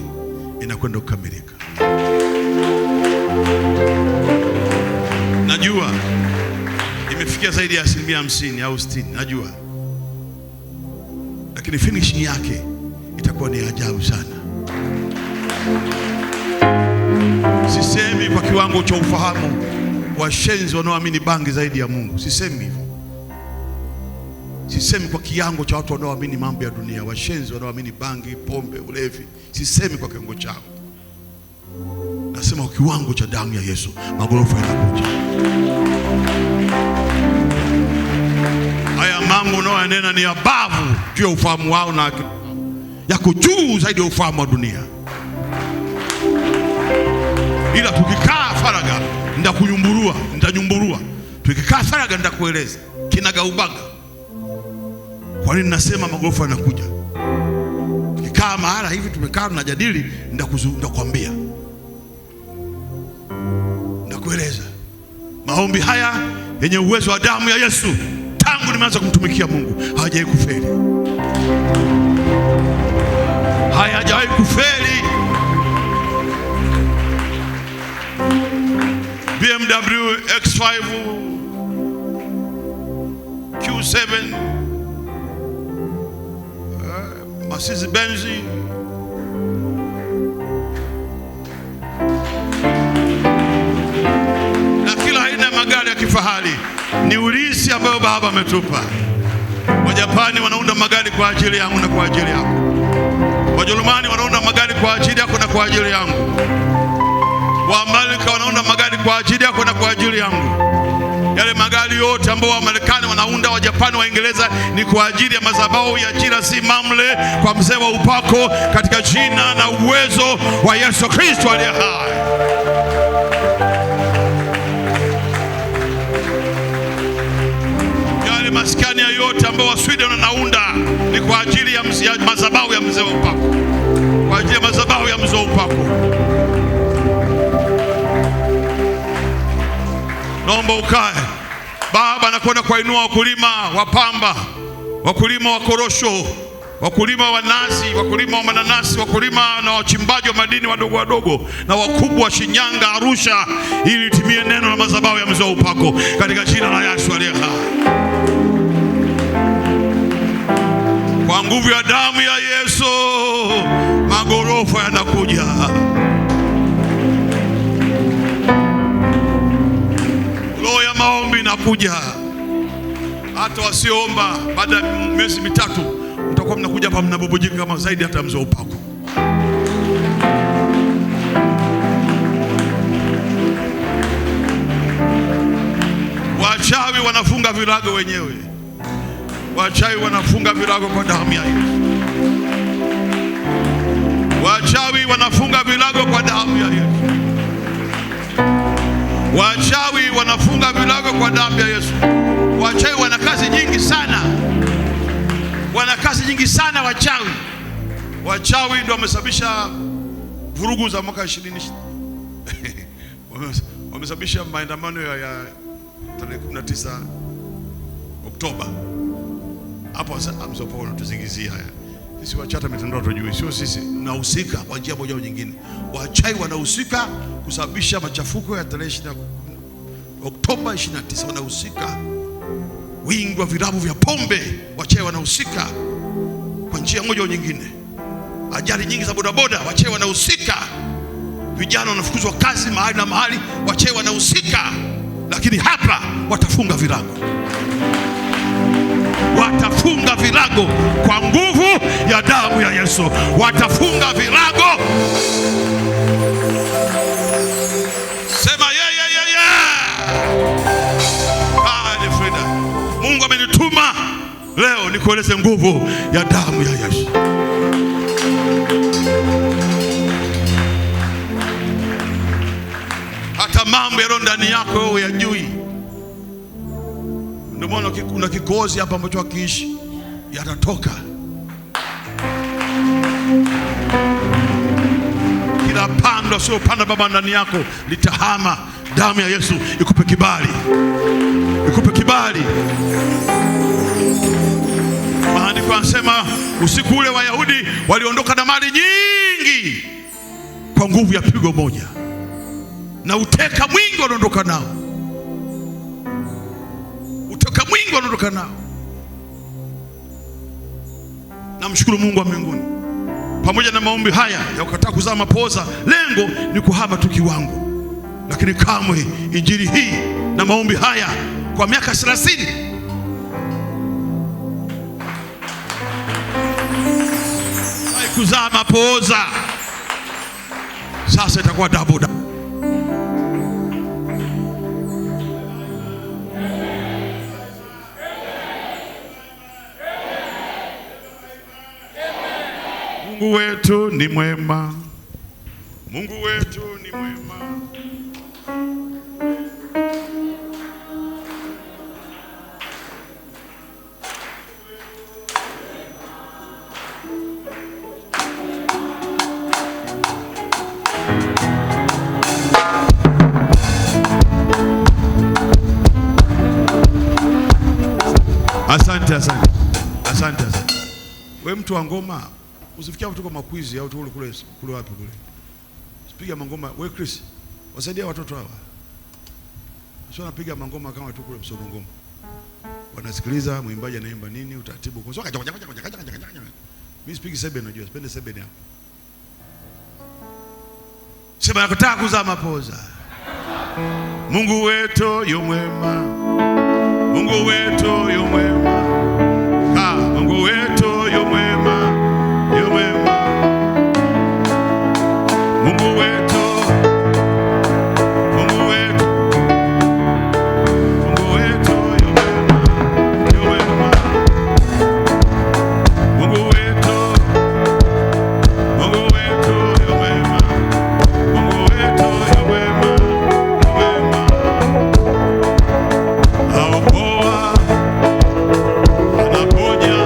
inakwenda kukamilika. Najua imefikia zaidi ya 50% au 60%, najua, lakini finishing yake itakuwa ni ajabu sana. Sisemi kwa kiwango cha ufahamu washenzi wanaoamini bangi zaidi ya Mungu, sisemi hivyo. Sisemi kwa kiwango cha watu wanaoamini mambo ya dunia, washenzi wanaoamini bangi, pombe, ulevi, sisemi kwa kiwango chao. Nasema kwa kiwango cha damu ya Yesu, magorofa yanakuja. Haya mambo unayoyanena ni abavu juu ya ufahamu wao na yako juu zaidi ya ufahamu wa dunia. Ila tukikaa faraga nitanyumburua. Tukikaa faraga nitakueleza kinagaubaga kwa nini nasema magorofa yanakuja. Tukikaa mahala hivi tumekaa tunajadili, nitakwambia, kueleza maombi haya yenye uwezo wa damu ya Yesu. Tangu nimeanza kumtumikia Mungu hajawahi kufeli, hajawahi kufeli. BMW X5 Q7 Mercedes Benz kifahari ni urithi ambao Baba ametupa. Wajapani wanaunda magari kwa ajili yangu na kwa ajili yako. Wajerumani wanaunda magari kwa ajili yako na kwa ajili yangu. Waamerika wanaunda magari kwa ajili yako na kwa ajili yangu. Yale magari yote ambao Wamarekani wanaunda, Wajapani, Waingereza ni kwa ajili ya madhabahu ya jina si mamle kwa mzee wa upako, katika jina na uwezo wa Yesu Kristo aliye hai. Maskani yote ambao wa Sweden wanaunda ni kwa ajili ya madhabahu ya mzee wa upako, kwa ajili ya madhabahu ya mzee wa upako. Naomba ukae. Baba anakwenda kuinua wakulima wa pamba, wakulima wa korosho, wakulima wa nazi, wakulima wa mananasi, wakulima na wachimbaji wa madini wadogo wadogo na wakubwa wa Shinyanga, Arusha, ili timie neno la madhabahu ya mzee wa upako katika jina la Yesu aliye hai. Kwa nguvu ya damu ya Yesu, magorofa yanakuja. Roho ya maombi inakuja. Hata wasioomba baada ya miezi mitatu mtakuwa mnakuja hapa mnabubujika kama zaidi hata mzee wa upako. Wachawi wanafunga virago wenyewe. Wachawi wanafunga virago kwa damu ya Yesu. Wachawi wanafunga virago kwa damu ya Yesu. Wachawi wanafunga virago kwa damu ya Yesu. Wachawi wana kazi nyingi sana. Wana kazi nyingi sana wachawi. Wachawi ndio wamesababisha vurugu za mwaka 2020. Wamesababisha maandamano ya tarehe 19 Oktoba. Hapo amsopo wanatuzingizia haya. Sisi wachata mitandao tujui, sio sisi. Tunahusika kwa njia moja au nyingine. Wachawi wanahusika kusababisha machafuko ya tarehe 20 Oktoba 29, wanahusika. Wingi wa vilabu vya pombe, wachawi wanahusika kwa njia moja au nyingine. Ajali nyingi za bodaboda, wachawi wanahusika. Vijana wanafukuzwa kazi mahali na mahali, wachawi wanahusika. Lakini hapa watafunga virago. Watafunga virago kwa nguvu ya damu ya Yesu. Watafunga virago. Sema Frida. Mungu amenituma leo nikueleze nguvu ya damu ya Yesu. Hata mambo yaliyo ndani yako wewe yajui. Ndio maana kuna kikozi hapa ambacho hakiishi, yatatoka. Kila pando sio panda baba ndani yako litahama. Damu ya Yesu ikupe kibali. Ikupe kibali. Maandiko yanasema usiku ule Wayahudi waliondoka na mali nyingi kwa nguvu ya pigo moja, na uteka mwingi waliondoka nao. Uteka mwingi waliondoka nao. Namshukuru Mungu wa mbinguni. Pamoja na maombi haya ya kukataa kuzaa mapoza, lengo ni kuhama tu kiwango. Lakini kamwe injili hii na maombi haya kwa miaka 30 haikuzaa mapoza. Sasa itakuwa double. Mungu wetu ni mwema. Mungu wetu ni mwema. Asante. Wewe mtu wa ngoma, usifikia tuko makwizi au kule wapi kule. Sipiga mangoma. Wewe Chris, wasaidia watoto hawa. Sio napiga mangoma kama tu kule msono ngoma. Wanasikiliza mwimbaji anaimba nini, utaratibu. Kwa sababu mimi sipigi sebe, unajua, sipende sebe hapo. Sema nakutaka kuzaa mapoza. Mungu wetu yu mwema. Mungu wetu yu mwema. Mungu wetu yu mwema. Yu mwema. Mungu wetu. Mungu wetu. Mungu wetu yu mwema. Yu mwema. Mungu wetu. Mungu wetu yu mwema. Mungu wetu yu mwema. Yu mwema. Aokoa. Anaponya.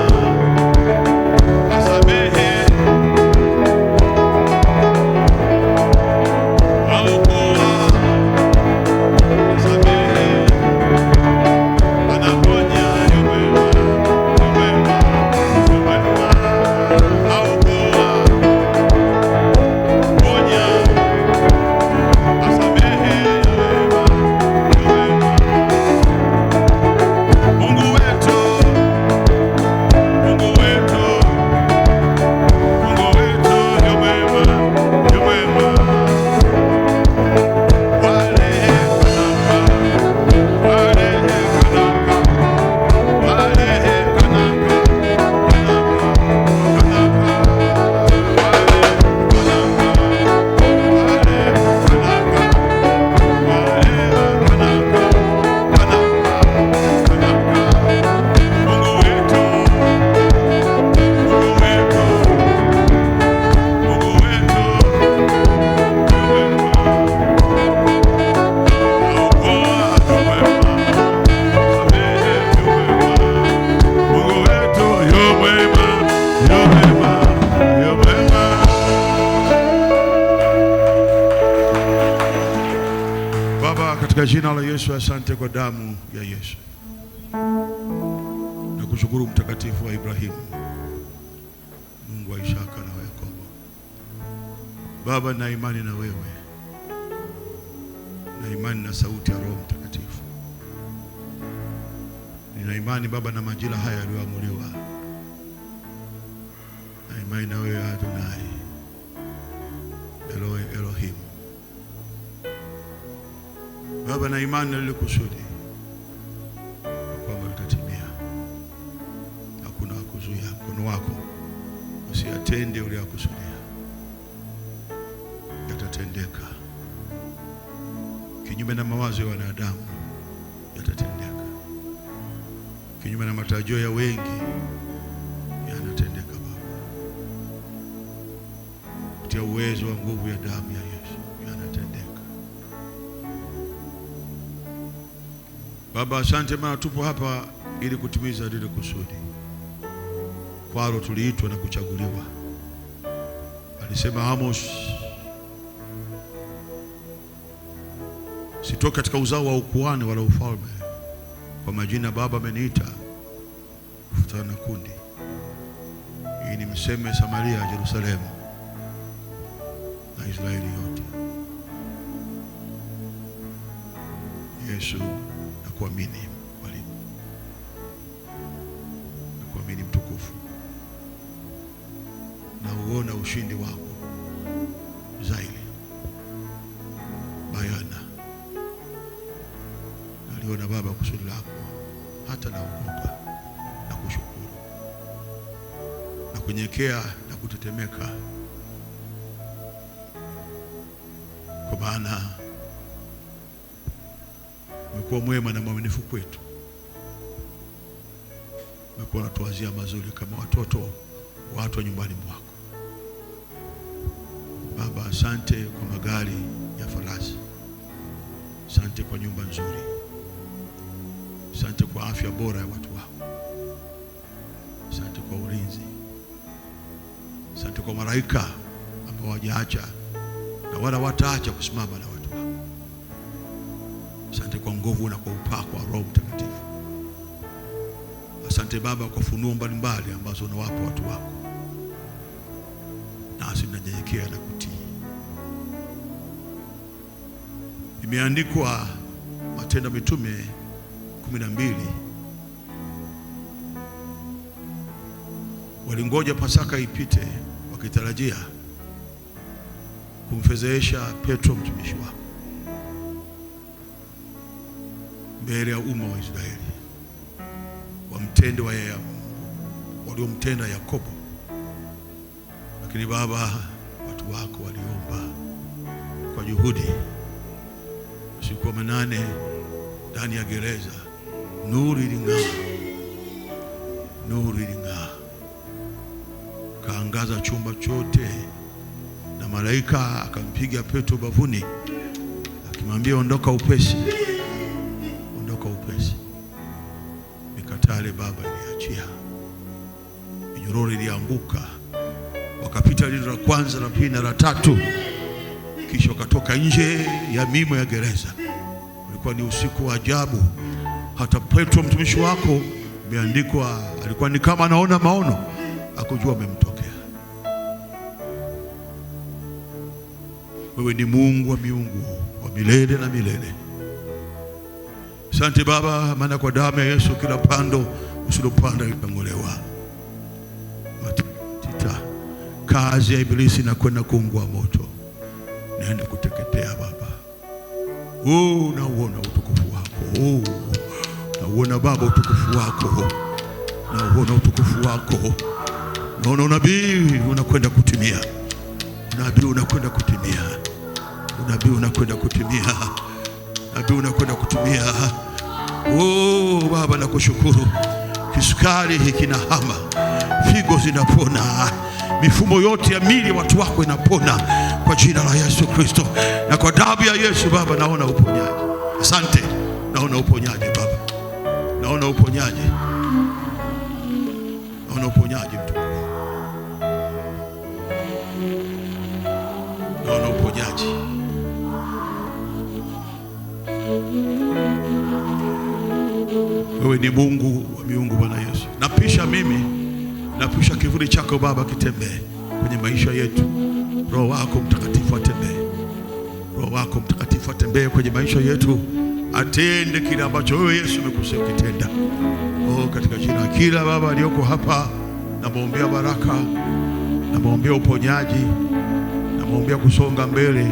Katika jina la Yesu, asante kwa damu ya Yesu. Nakushukuru mtakatifu wa Ibrahimu, Mungu wa Isaka na wa Yakobo. Baba, na imani na wewe, na imani na sauti ya Roho Mtakatifu. Nina imani Baba na majira haya yaliyoamuliwa. Na imani na wewe Adonai, Elohim. Baba, na imani na lile kusudi kwamba litatimia. Hakuna kuzuia. Mkono wako usiyatende uliyokusudia, yatatendeka. Kinyume na mawazo ya wanadamu yatatendeka. Kinyume na matarajio ya wengi yanatendeka Baba. Kutia uwezo wa nguvu ya damu ya Yesu yanatendeka. Baba, asante maana tupo hapa ili kutimiza lile kusudi kwalo tuliitwa na kuchaguliwa. Alisema Amos, sitoka katika uzao wa ukuhani wala ufalme, kwa majina Baba ameniita kufutana na kundi, ili nimseme Samaria, Yerusalemu na Israeli yote. Yesu, nakuamini mwalimu, nakuamini mtukufu, na uona ushindi wako zaidi bayana. Naliona Baba kusudi lako, hata naogopa na kushukuru na kunyenyekea na kutetemeka, kwa maana umekuwa mwema na mwaminifu kwetu. Umekuwa unatuwazia mazuri kama watoto watu wa nyumbani mwako. Baba, asante kwa magari ya farasi. Asante kwa nyumba nzuri. Asante kwa afya bora ya watu wako. Asante kwa ulinzi. Asante kwa malaika ambao hawajaacha na wala wataacha kusimama na watu wako. Asante kwa nguvu na kwa upako wa Roho Mtakatifu. Asante Baba kwa funuo mbalimbali ambazo unawapa watu wako, nasi tunanyenyekea na kutii. Imeandikwa Matendo ya Mitume 12, walingoja Pasaka ipite wakitarajia kumfedhesha Petro mtumishi wako mbele ya umma wa Israeli, wamtende waliomtenda Yakobo. Lakini Baba, watu wako waliomba kwa juhudi. Usiku wa manane ndani ya gereza, nuru iling'aa. Nuru iling'aa, kaangaza chumba chote, na malaika akampiga Petro bavuni akimwambia, ondoka upesi, ondoka upesi. Mikatale Baba iliachia, minyororo ilianguka, wakapita lile la kwanza, la pili na la tatu, kisha wakatoka nje ya mimo ya gereza. Ulikuwa ni usiku wa ajabu. Hata Petro mtumishi wako, imeandikwa, alikuwa ni kama anaona maono, akujua amemtokea. Wewe ni Mungu wa miungu, wa milele na milele. Asante Baba, maana kwa damu ya Yesu kila pando usilopanda litang'olewa. Matita kazi ya ibilisi na kwenda kuungua moto, naenda kuteketea Baba. Nauona utukufu wako. Nauona Baba utukufu wako. Nauona utukufu wako. Naona unabii unakwenda kutimia. Unabii unakwenda kutimia. Unabii unakwenda kutimia. Nabii unakwenda kutimia. Baba, nakushukuru. Kisukari kinahama, figo zinapona, mifumo yote ya mili watu wako inapona kwa jina la Yesu Kristo, na kwa damu ya Yesu Baba naona uponyaji. Asante, naona uponyaji Baba, naona uponyaji, naona uponyaji mtukufu, naona uponyaji. ni Mungu wa miungu Bwana Yesu. Napisha mimi, napisha kivuli chako Baba kitembee kwenye maisha yetu. Roho wako Mtakatifu atembee. Roho wako Mtakatifu atembee kwenye maisha yetu. Atende kile ambacho wewe Yesu umekusudia kitenda. Katika jina kila baba aliyoko hapa, namwombea baraka, namwombea uponyaji, namwombea kusonga mbele,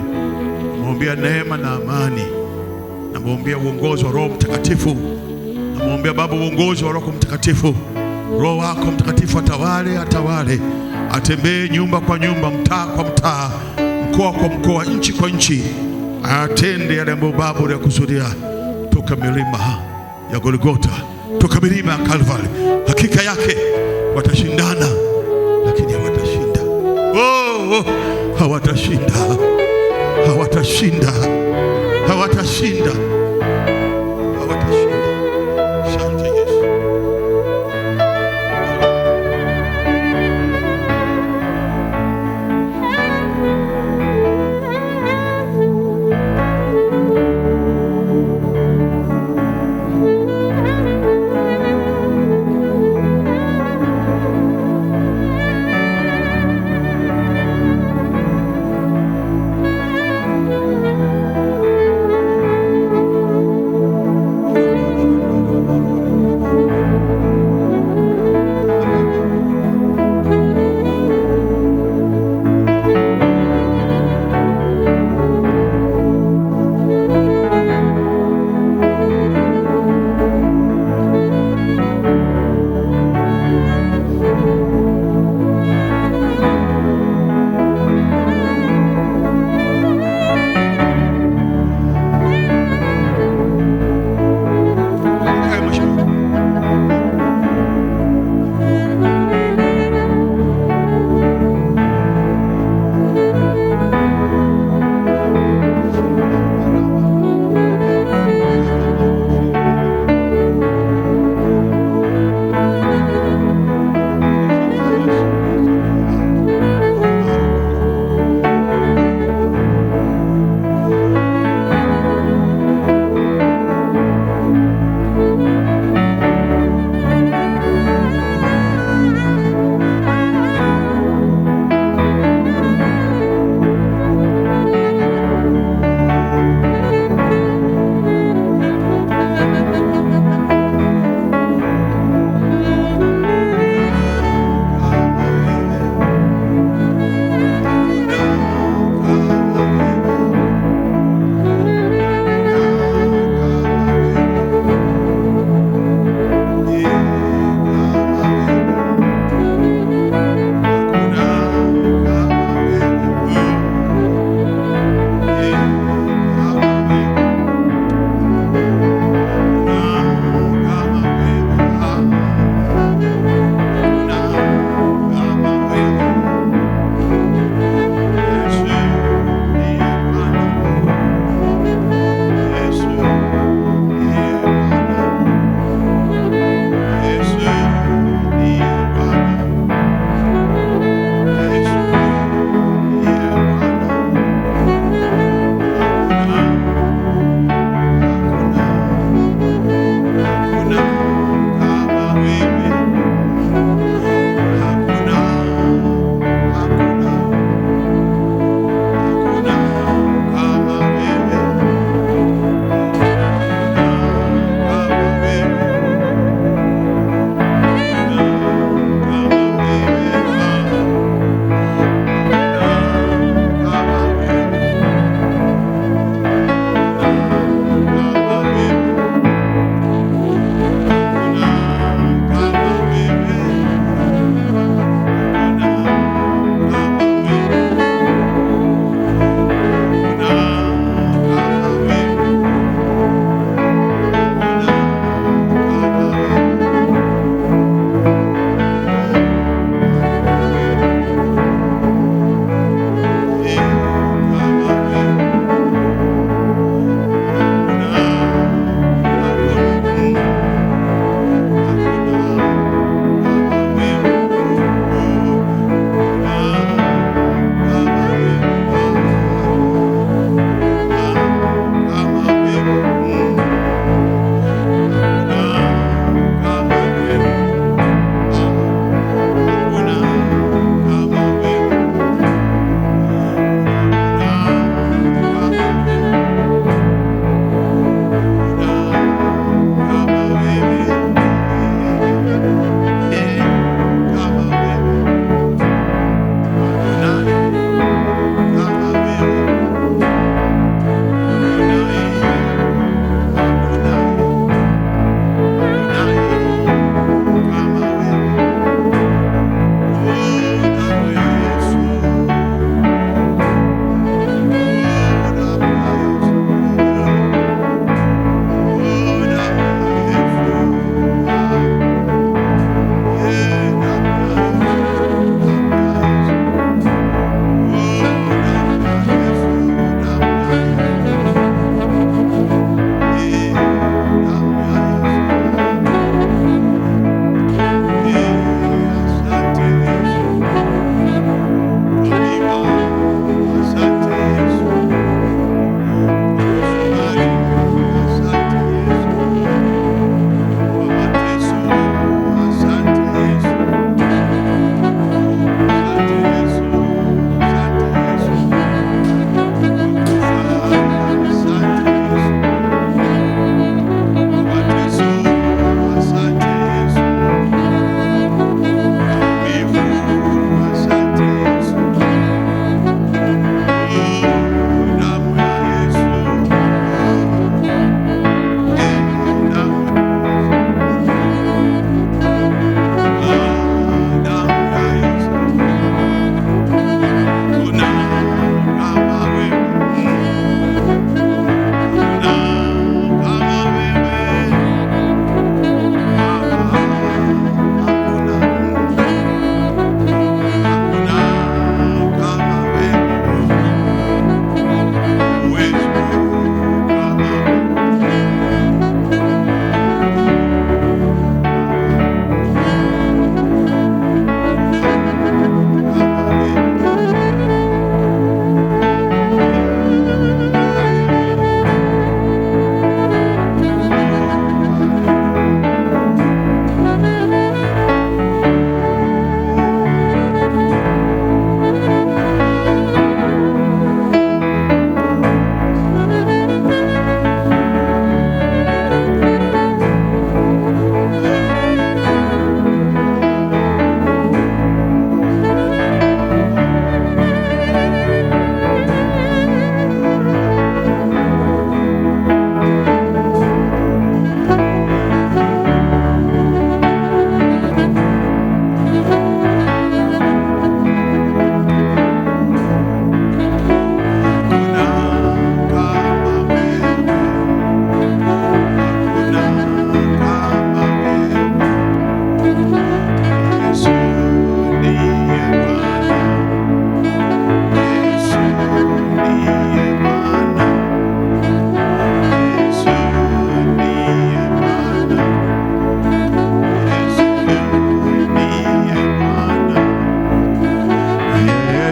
namwombea neema na amani, namwombea uongozi wa Roho Mtakatifu, namwombea Baba uongozi wa Roho Mtakatifu. Roho wako Mtakatifu atawale, atembee nyumba kwa nyumba, mtaa kwa mtaa, mkoa kwa mkoa, nchi kwa nchi. Atende yale ambayo Baba alikusudia toka milima ya Golgotha, toka milima ya Calvary. Hakika yake watashindana, lakini hawatashinda. Hawatashinda. Hawatashinda. Hawatashinda. Hawatashinda. Asante Yesu.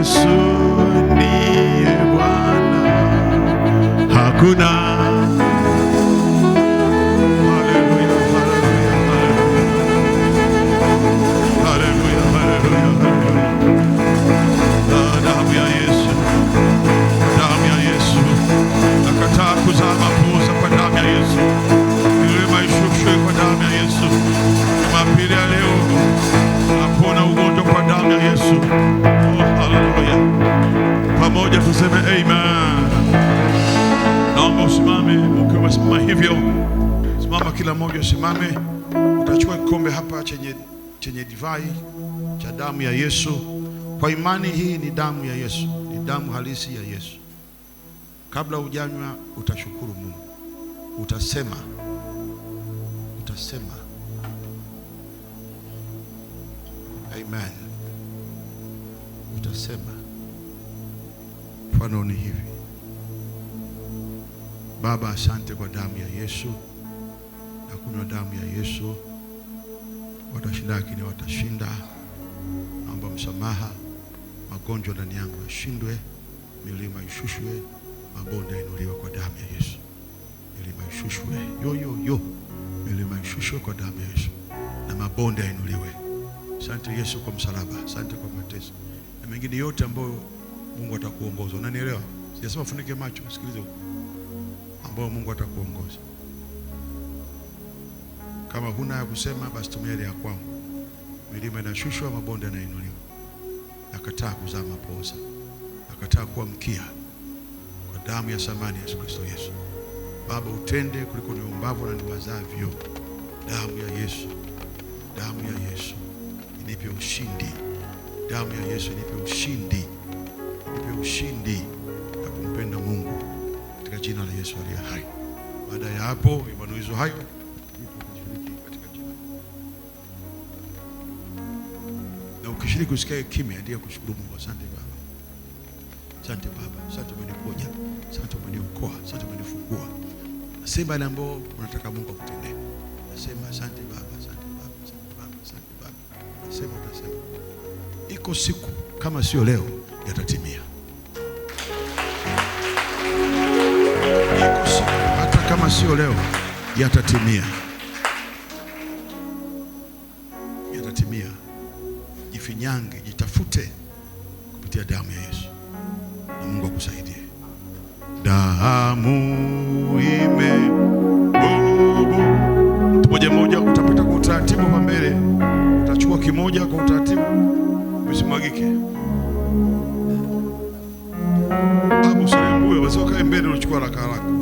Yesu ndiye Bwana, hakuna. Haleluya, haleluya, haleluya, haleluya, haleluya. Damu ya Yesu, damu ya Yesu. Nakataa kuzaa mapoza kwa damu ya Yesu. Milima ishushwe kwa damu ya Yesu. Jumapili ya leo napona ugonjwa kwa damu ya Yesu. Oh, haleluya. Pamoja tuseme amen. Naomba usimame. Ukiwa umesimama hivyo, simama kila mmoja usimame. Utachukua kikombe hapa chenye divai cha damu ya Yesu. Kwa imani hii ni damu ya Yesu, ni damu halisi ya Yesu. Kabla hujanywa utashukuru Mungu. Utasema amen. Utasema mfano ni hivi: Baba, asante kwa damu ya Yesu. Na kunywa damu ya Yesu. Watashinda lakini watashinda. Naomba msamaha. Magonjwa ndani yangu yashindwe, milima ishushwe, mabonde yainuliwe kwa damu ya Yesu. Milima ishushwe, milima ishushwe kwa damu ya Yesu, na mabonde yainuliwe. Asante Yesu kwa msalaba, asante kwa mateso na mengine yote ambayo Mungu atakuongoza. Unanielewa? Sijasema funike macho, sikiliza huko. Ambao Mungu atakuongoza. Kama huna ya kusema, basi tumia ile ya kwangu. Milima inashushwa, mabonde yanainuliwa. Nakataa kuzaa mapoza, nakataa kuwa mkia, kwa damu ya samani ya Yesu Kristo. Yesu Baba, utende kuliko niumbavyo na niwazavyo. Damu ya Yesu, damu ya Yesu inipe ushindi. Damu ya Yesu inipe ushindi, inipe ushindi na kumpenda Mungu, katika jina la Yesu aliye hai. Baada ya hapo, imanuizo hayo katika jina. Na ukishiriki usikae kimya, ndiye kushukuru Mungu. Asante Baba, asante Baba, asante umeniponya, asante umeniokoa, asante umenifungua. Nasema yale ambayo unataka Mungu akutendee. Nasema asante Baba, asante Baba, asante Baba, asante Baba. Nasema utasema. Iko siku kama sio leo yatatimia. Iko siku hata kama sio leo yatatimia. Yatatimia. Jifinyange, jitafute kupitia damu ya Yesu. Na Mungu akusaidie. Damu imebobo. Mtu mmoja utapita kwa utaratibu hapa mbele. Utachukua kimoja kwa utaratibu, usimwagike. Abu Sulembuwe wazao kae mbele, unachukua haraka haraka.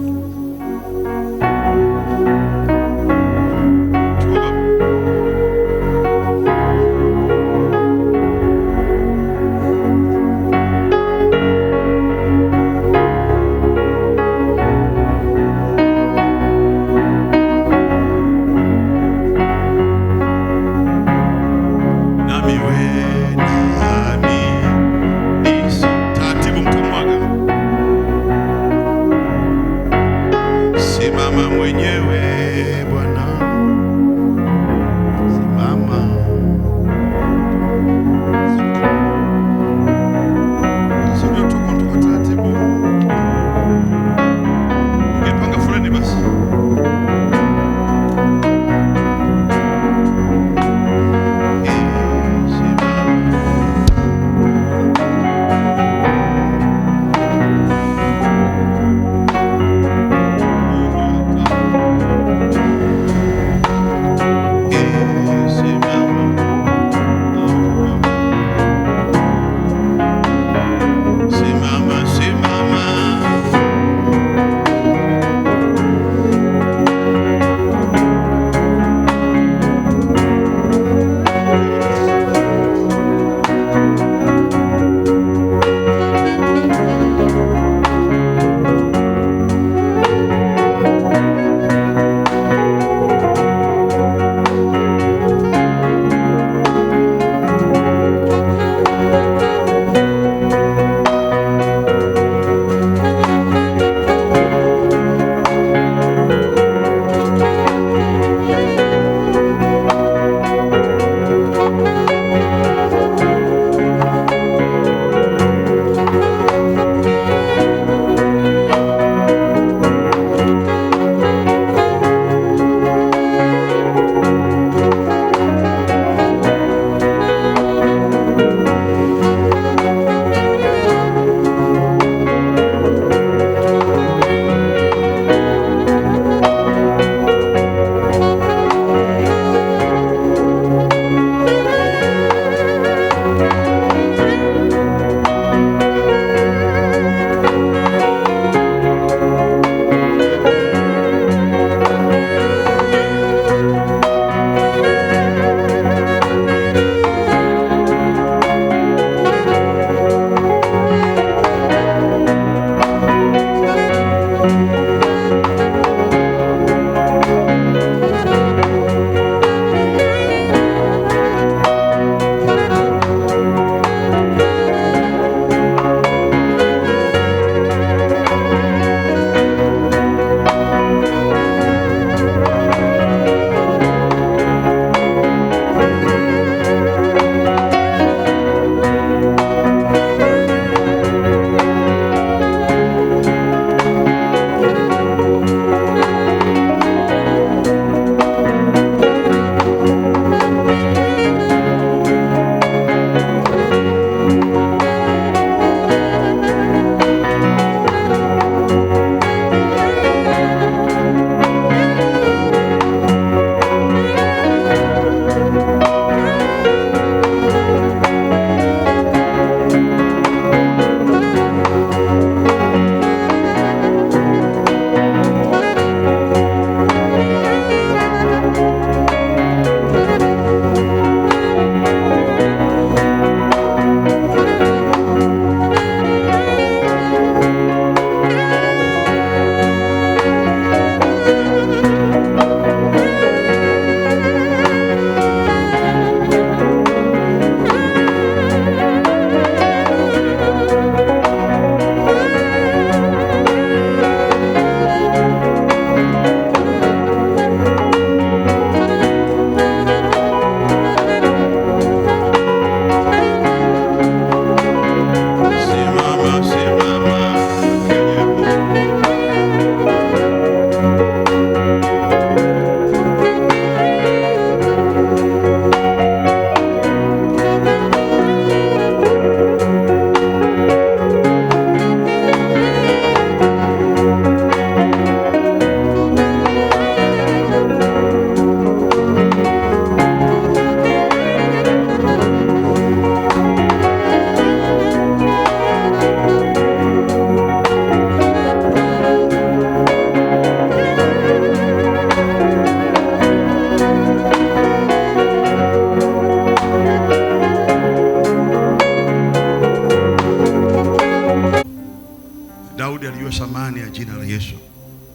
Daudi alijua thamani ya jina la Yesu.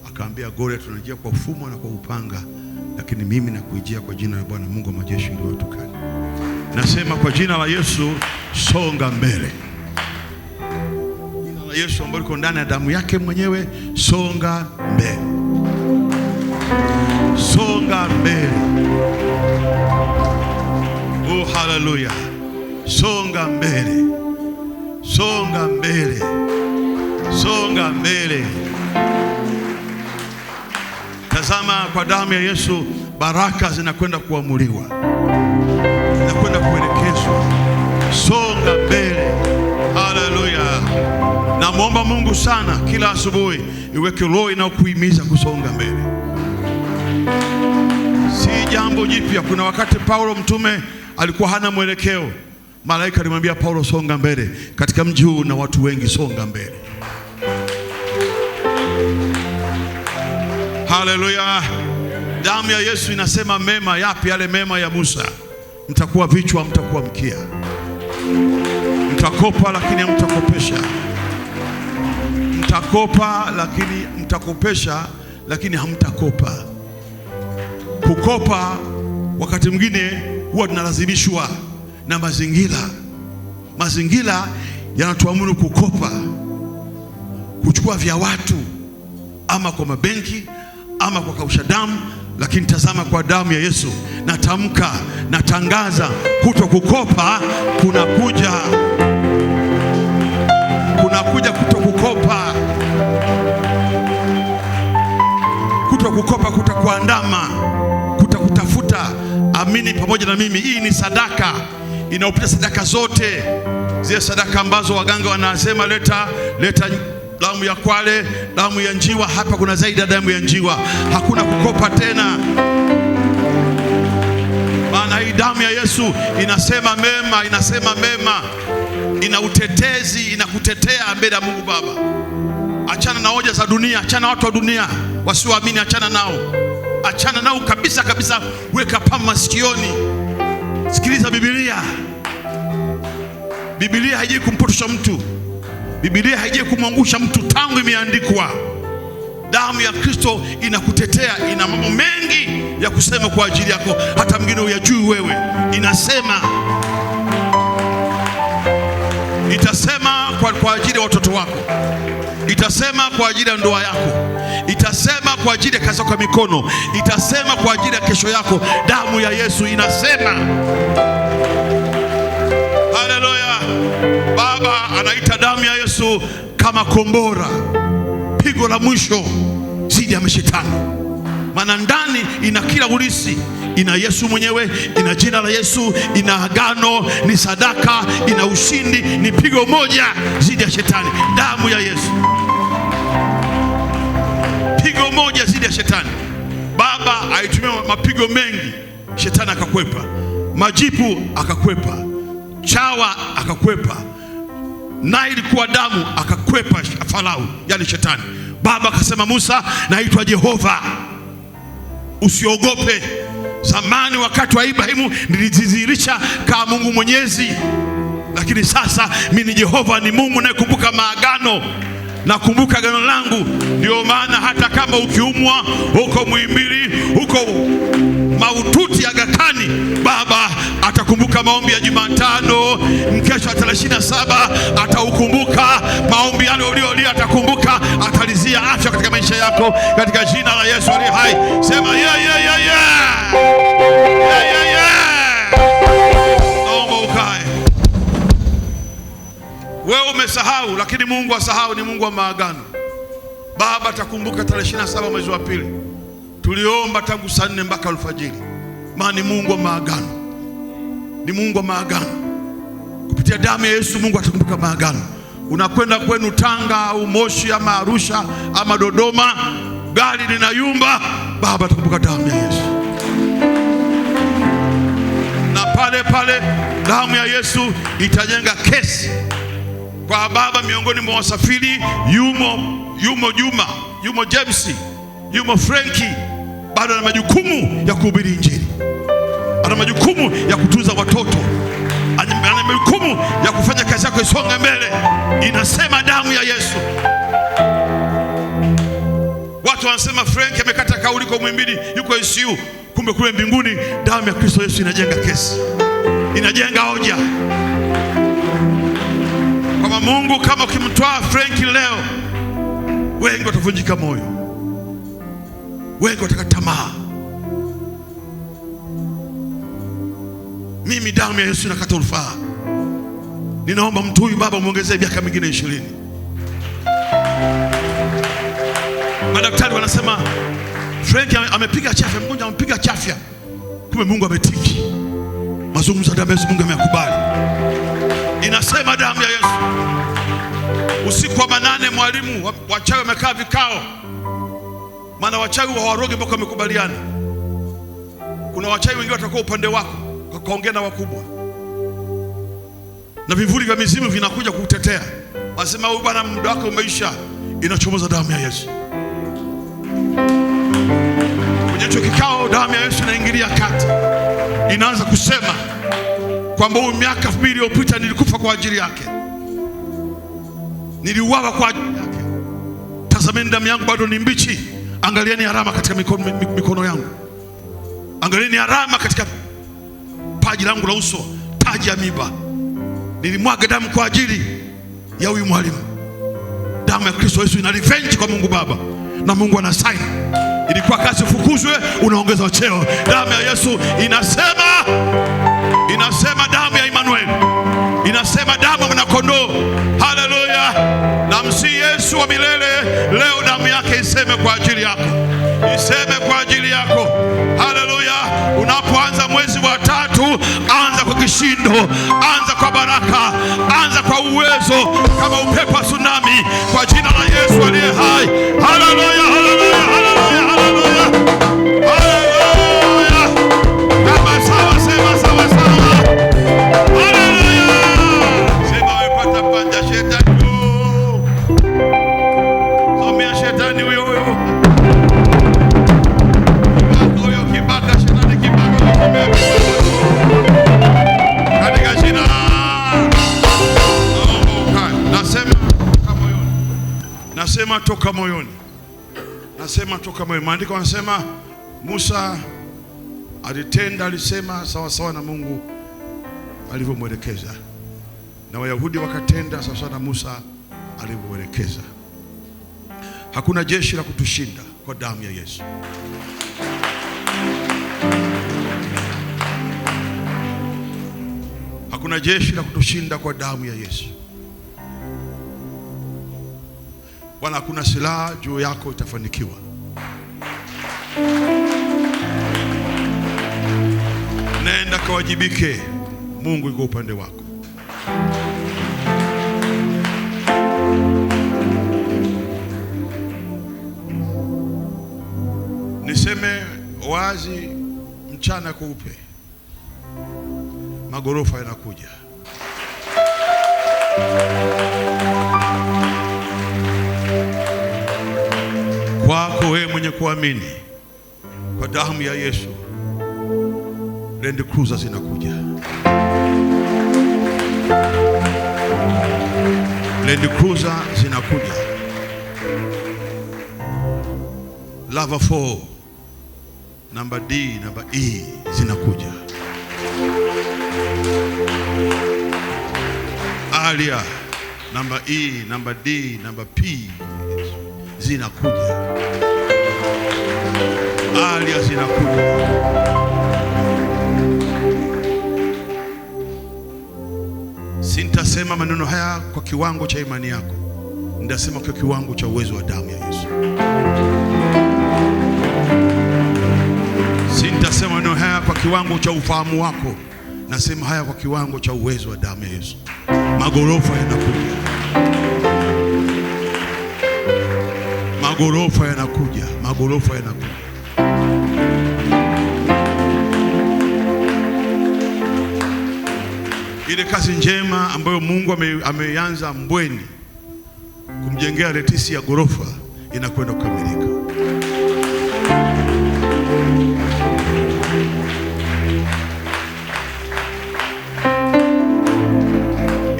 Akaambia Goliath, tunajia kwa ufumo na kwa upanga, lakini mimi nakuijia kwa jina la Bwana Mungu wa majeshi uliotukana. Nasema kwa jina la Yesu, songa mbele. Jina la Yesu ambalo liko ndani ya damu yake mwenyewe, songa mbele. Songa mbele. Oh, haleluya. Songa mbele. Songa mbele. Songa mbele. Tazama, kwa damu ya Yesu baraka zinakwenda kuamuliwa, zinakwenda kuelekezwa. Songa mbele. Haleluya. Namuomba Mungu sana kila asubuhi iweke roho inayokuhimiza kusonga mbele. Si jambo jipya. Kuna wakati Paulo mtume alikuwa hana mwelekeo. Malaika alimwambia Paulo, songa mbele, katika mji huu na watu wengi, songa mbele. Haleluya. Damu ya Yesu inasema mema. Yapi yale mema ya Musa? Mtakuwa vichwa, mtakuwa mkia. Mtakopa lakini hamtakopesha. Mtakopa lakini mtakopesha, lakini hamtakopa. Kukopa wakati mwingine huwa tunalazimishwa na mazingira. Mazingira yanatuamuru kukopa, kuchukua vya watu, ama kwa mabenki ama kwa kausha damu. Lakini tazama, kwa damu ya Yesu natamka, natangaza, kuto kukopa kunakuja kuto kukopa. Kuto kukopa kutakuandama, kutakutafuta. Amini pamoja na mimi, hii ni sadaka inaopita sadaka zote. Zile sadaka ambazo waganga wanasema leta damu ya kwale, damu ya njiwa. Hapa kuna zaidi ya damu ya njiwa. Hakuna kukopa tena, maana hii damu ya Yesu inasema mema, inasema mema, ina utetezi, inakutetea mbele ya Mungu Baba. Achana na hoja za dunia, achana na watu wa dunia wasioamini, achana nao, achana nao kabisa kabisa. Weka pamba masikioni, sikiliza Biblia. Biblia haiji kumpotosha mtu. Biblia haiji kumwangusha mtu. Tangu imeandikwa, damu ya Kristo inakutetea. Ina mambo mengi ya kusema kwa ajili yako, hata mwingine uyajui wewe. Inasema, itasema kwa ajili ya watoto wako, itasema kwa ajili ya ndoa yako, itasema kwa ajili ya kazi yako ya mikono, itasema kwa ajili ya kesho yako. Damu ya Yesu inasema. Haleluya. Baba anaita damu ya Yesu kama kombora, pigo la mwisho zidi ya mashetani. Maana ndani ina kila ulisi. Ina Yesu mwenyewe, ina jina la Yesu, ina agano, ni sadaka, ina ushindi, ni pigo moja zidi ya shetani. Damu ya Yesu, pigo moja zidi ya shetani. Baba aitumia mapigo mengi, shetani akakwepa. Majipu akakwepa, chawa akakwepa, na ilikuwa damu akakwepa Farao, yani shetani. Baba akasema, Musa, naitwa Jehova, usiogope. Zamani wakati wa Ibrahimu nilijidhihirisha kama Mungu Mwenyezi, lakini sasa mimi ni Jehova, ni Mungu nayekumbuka maagano, nakumbuka agano langu. Ndio maana hata kama ukiumwa huko Muhimbili, huko maututi Aga Khan, Baba atakumbuka maombi ya Jumatano, mkesha wa 27 ataukumbuka maombi yale uliolia, atakumbuka, atalizia afya katika maisha yako, katika jina la Yesu aliye hai. Sema yeah. Naomba ukae. Wewe umesahau, lakini Mungu asahau, ni Mungu wa maagano. Baba atakumbuka 27 mwezi wa pili. Tuliomba tangu saa 4 mpaka alfajiri. Maana ni Mungu wa maagano. Ni Mungu wa maagano. Kupitia damu ya Yesu Mungu atakumbuka maagano. Unakwenda kwenu Tanga au Moshi ama Arusha ama Dodoma, gari linayumba, Baba atakumbuka damu ya Yesu. Na pale damu ya Yesu itajenga kesi kwa Baba. Miongoni mwa wasafiri yumo Juma, yumo James, yumo Franki. Bado ana majukumu ya kuhubiri Injili, ana majukumu ya kutunza watoto, ana majukumu ya kufanya kazi yako isonge mbele. Inasema damu ya Yesu. Frank amekata kauli kwa Muhimbili, yuko ICU, kumbe kule mbinguni damu ya Kristo Yesu inajenga kesi, inajenga hoja. Kwa Mungu kama ukimtoa Frank leo, wengi watavunjika moyo, wengi watakata tamaa. Mimi damu ya Yesu inakata rufaa. Ninaomba mtu huyu Baba muongezee miaka mingine 20. Madaktari wanasema Frank amepiga chafya, mgonjwa amepiga chafya, kumbe Mungu ametiki. Mazungumzo ya damu ya Yesu Mungu amekubali. Inasema damu ya Yesu. Usiku wa manane mwalimu wachawi wamekaa vikao, maana wachawi hawarogi mpaka wamekubaliana. Kuna wachawi wengine watakuwa upande wako, wakaongea na wakubwa, na vivuli vya mizimu vinakuja kukutetea. Wasema huyu bwana muda wako umeisha. Inachomoza damu ya Yesu. Kwenye hicho kikao damu ya Yesu inaingilia kati. Inaanza kusema kwamba huyu miaka 2000 iliyopita nilikufa kwa ajili yake, niliuawa kwa ajili yake. Tazameni damu yangu bado ni mbichi. Angalieni alama katika mikono yangu. Angalieni alama katika paji langu la uso, taji ya miba. Nilimwaga damu kwa ajili ya huyu mwalimu. Damu ya Kristo Yesu ina revenge kwa Mungu Baba, na Mungu ana sign. Ilikuwa kazi ufukuzwe, unaongeza cheo. Damu ya Yesu inasema damu ya Emmanuel, inasema damu ya mwanakondoo. Haleluya! Na msi Yesu wa milele leo damu yake iseme kwa ajili yako, iseme kwa ajili yako. Haleluya! Unapoanza mwezi wa 3, anza kwa kishindo, anza kwa baraka, anza kwa uwezo kama upepo wa tsunami, kwa jina la Yesu aliye hai. Haleluya, haleluya, haleluya, haleluya, haleluya. Kama sawa, sema sawa sawa. Haleluya. Sema wepata panja shetani. Somea shetani huyo. Katika jina nasema toka moyoni, nasema toka moyoni. Maandiko yanasema Musa alitenda, alisema sawa sawa na Mungu alivyomwelekeza, na Wayahudi wakatenda sawa sawa na Musa alivyomwelekeza. Hakuna jeshi la kutushinda kwa damu ya Yesu. Hakuna jeshi la kutushinda kwa damu ya Yesu. Bwana, hakuna silaha juu yako itafanikiwa. Nenda kawajibike, Mungu yuko upande wako. Niseme wazi mchana kweupe, magorofa yanakuja. Kwako wewe mwenye kuamini, kwa damu ya Yesu, Land Cruiser zinakuja. Land Cruiser zinakuja. Lava 4, namba D, namba E zinakuja. Alia, namba E, namba D, namba P zinakuja. Alia zinakuja. Sintasema maneno haya kwa kiwango cha imani yako, ndasema kwa kiwango cha uwezo wa damu ya Yesu. Sintasema maneno haya kwa kiwango cha ufahamu wako, nasema haya kwa kiwango cha uwezo wa damu ya Yesu. Magorofa yanakuja. Magorofa yanakuja. Magorofa yanakuja. Ile kazi njema ambayo Mungu ameanza Mbweni kumjengea Leticia gorofa inakwenda kukamilika.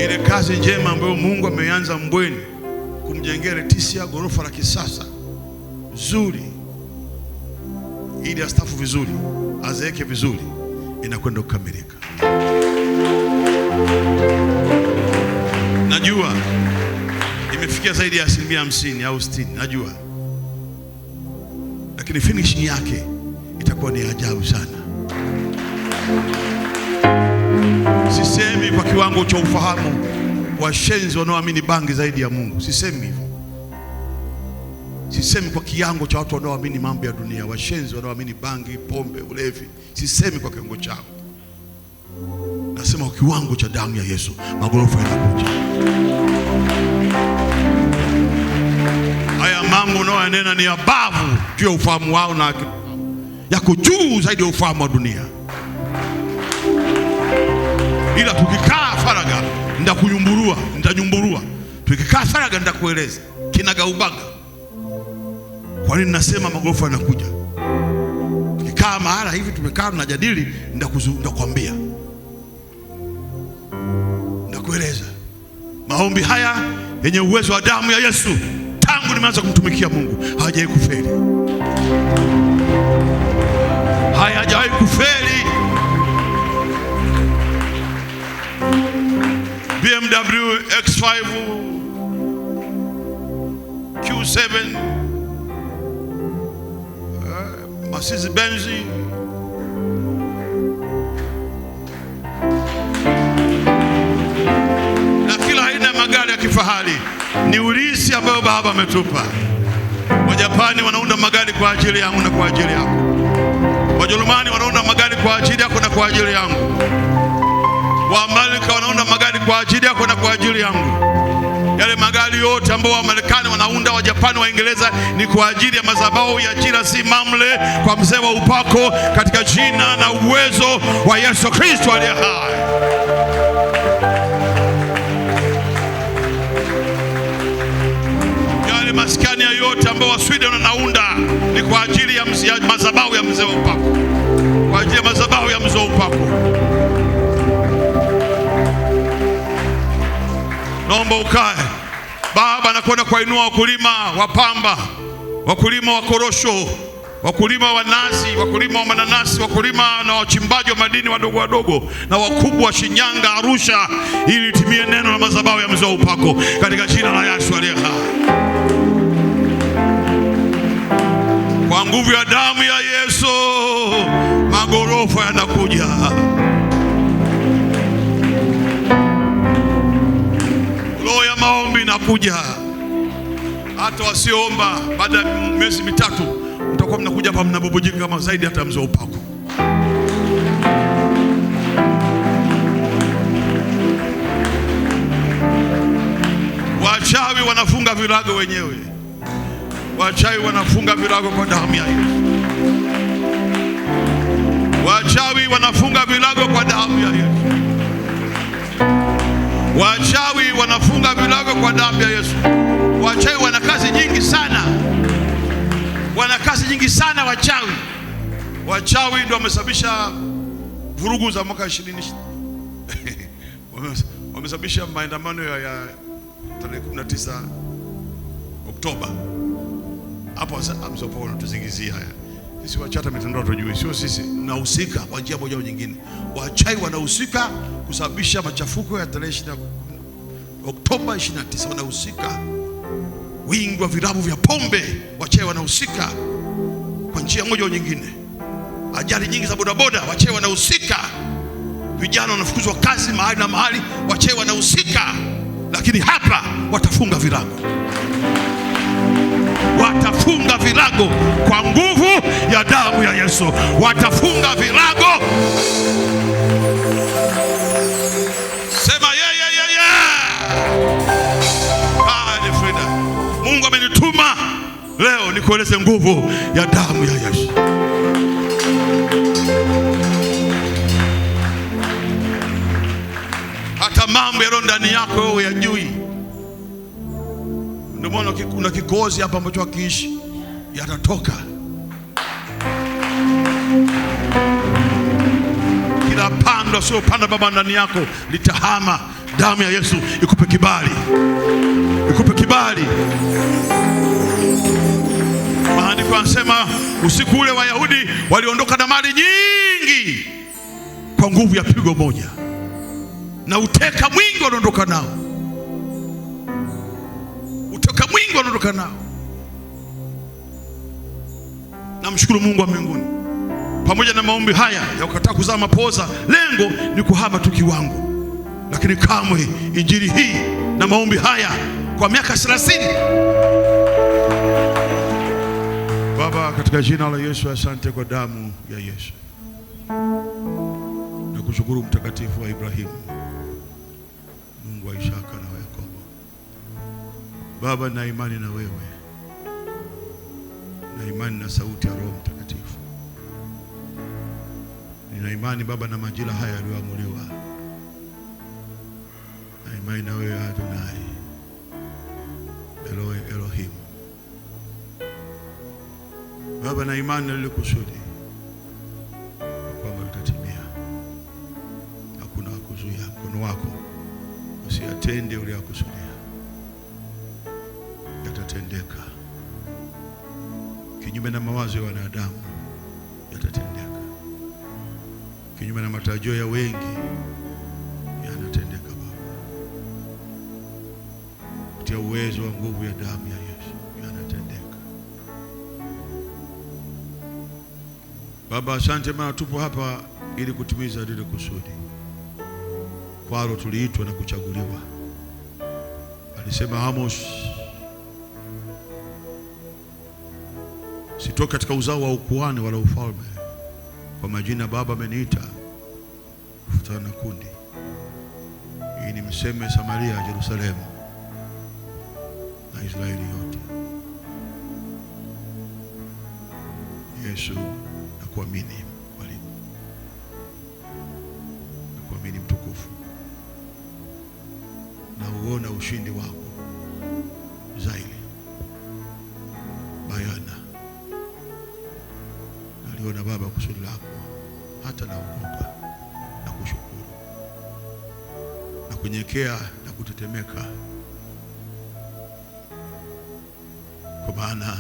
Ile kazi njema ambayo Mungu ameanza Mbweni kumjengea Leticia gorofa la kisasa zuri ili astafu vizuri, azeeke vizuri, inakwenda kukamilika. Najua imefikia zaidi ya 50% au 60%, najua, lakini finishing yake itakuwa ni ajabu sana. Sisemi kwa kiwango cha ufahamu washenzi wanaoamini bangi zaidi ya Mungu, sisemi hivyo. Sisemi kwa kiwango cha watu wanaoamini mambo ya dunia, washenzi wanaoamini bangi, pombe, ulevi, sisemi kwa kiwango chao. Nasema kwa kiwango cha damu ya Yesu, magorofa yanakuja. Haya mambo unayoyanena ni abavu juu ya ufahamu wao, na yako juu zaidi ya ufahamu wa dunia. Ila tukikaa faraga nitanyumburua. Tukikaa faraga nitakueleza kinagaubaga kwa nini nasema magorofa yanakuja. Tukikaa mahala hivi tumekaa tunajadili, nitakwambia, nitakueleza. Maombi haya yenye uwezo wa damu ya Yesu, tangu nimeanza kumtumikia Mungu hajawahi kufeli. Hajawahi kufeli. BMW X5 Q7 Mercedes Benz na kila aina ya magari ya kifahari ni urithi ambao Baba ametupa. Wajapani wanaunda magari kwa ajili yangu na kwa ajili yako. Wajerumani wanaunda magari kwa ajili yako na kwa ajili yangu. Waamerika wanaunda magari kwa ajili yako na kwa ajili yangu. Yale magari yote ambao Wamarekani wanaunda, Wajapani, Waingereza, ni kwa ajili ya madhabahu ya jina si mamle kwa mzee wa upako, katika jina na uwezo wa Yesu Kristo aliye hai. Yale maskani yote ambao wa Sweden wanaunda ni kwa ajili ya madhabahu ya mzee wa upako, kwa ajili ya madhabahu ya mzee wa upako. Naomba ukae. Baba anakwenda kuinua wakulima wa pamba, wakulima wa korosho, wakulima wa nazi, wakulima wa mananasi, wakulima na wachimbaji wa madini wadogo wadogo na wakubwa wa Shinyanga, Arusha, ili timie neno la madhabahu ya mzee wa upako katika jina la Yesu aliye hai. Kwa nguvu ya damu ya Yesu, magorofa yanakuja. Roho ya maombi inakuja. Hata wasioomba baada ya miezi mitatu mtakuwa mnakuja hapa mnabubujika kama zaidi hata mzee wa upako. Wachawi wanafunga virago wenyewe. Wachawi wanafunga virago kwa damu ya Yesu. Wachawi wanafunga virago kwa damu ya Yesu. Wachawi wanafunga vilago kwa damu ya Yesu. Wachawi wana kazi nyingi sana. Wana kazi nyingi sana wachawi. Wachawi ndio wamesababisha vurugu za mwaka 2020. Wamesababisha maandamano ya tarehe 19 Oktoba. Hapo amsopo wanatuzingizia haya. Sisi wachata mitandao tujui, sio sisi, tunahusika kwa njia moja au nyingine. Wachawi wanahusika kusababisha machafuko ya tarehe 20 Oktoba 29, wanahusika. Wingi wa vilabu vya pombe, wachawi wanahusika kwa njia moja au nyingine. Ajali nyingi za bodaboda, wachawi wanahusika. Vijana wanafukuzwa kazi mahali na mahali, wachawi wanahusika. Lakini hapa watafunga vilago. Watafunga vilago kwa nguvu ya damu ya Yesu. Watafunga vilago. Sema Frida. Mungu amenituma leo nikueleze nguvu ya damu ya Yesu. Hata mambo yaliyo ndani yako wewe yajui. Ndio maana kuna kikozi hapa ambacho hakiishi, yatatoka. Kila pando sio panda Baba ndani yako litahama. Damu ya Yesu ikupe kibali. Ikupe kibali. Maandiko Maandiko yanasema usiku ule Wayahudi waliondoka na mali nyingi kwa nguvu ya pigo moja, na uteka mwingi waliondoka nao. Uteka mwingi waliondoka nao. Namshukuru Mungu wa mbinguni, pamoja na maombi haya ya kukataa kuzaa mapoza, lengo ni kuhama tu kiwango, lakini kamwe injili hii na maombi haya kwa miaka 30. Baba, katika jina la Yesu, asante kwa damu ya Yesu. Nakushukuru mtakatifu wa Ibrahimu, Mungu wa Isaka na wa Yakobo. Baba, na imani na wewe, na imani na sauti ya Roho Mtakatifu. Nina imani Baba na majira haya yaliyoamuliwa, na imani na wewe Adonai Elohim. Baba, na imani na lile kusudi kwamba litatimia. Hakuna kuzuia. Mkono wako usiyatende uliyokusudia, yatatendeka. Kinyume na mawazo ya wanadamu yatatendeka. Kinyume na matarajio ya wengi yanatendeka Baba. Kutia uwezo wa nguvu ya damu ya Yesu yanatendeka. Baba, asante maana tupo hapa ili kutimiza lile kusudi kwalo tuliitwa na kuchaguliwa. Alisema Amos, sitoka katika uzao wa ukuhani wala ufalme, kwa majina Baba ameniita kufutana na kundi, ili nimseme Samaria, Yerusalemu na Israeli yote. Yesu, nakuamini mwalimu, nakuamini mtukufu, na uona ushindi wako zaidi bayana. Naliona Baba kusudi lako, hata naogopa na kushukuru na kunyekea na kutetemeka, kwa maana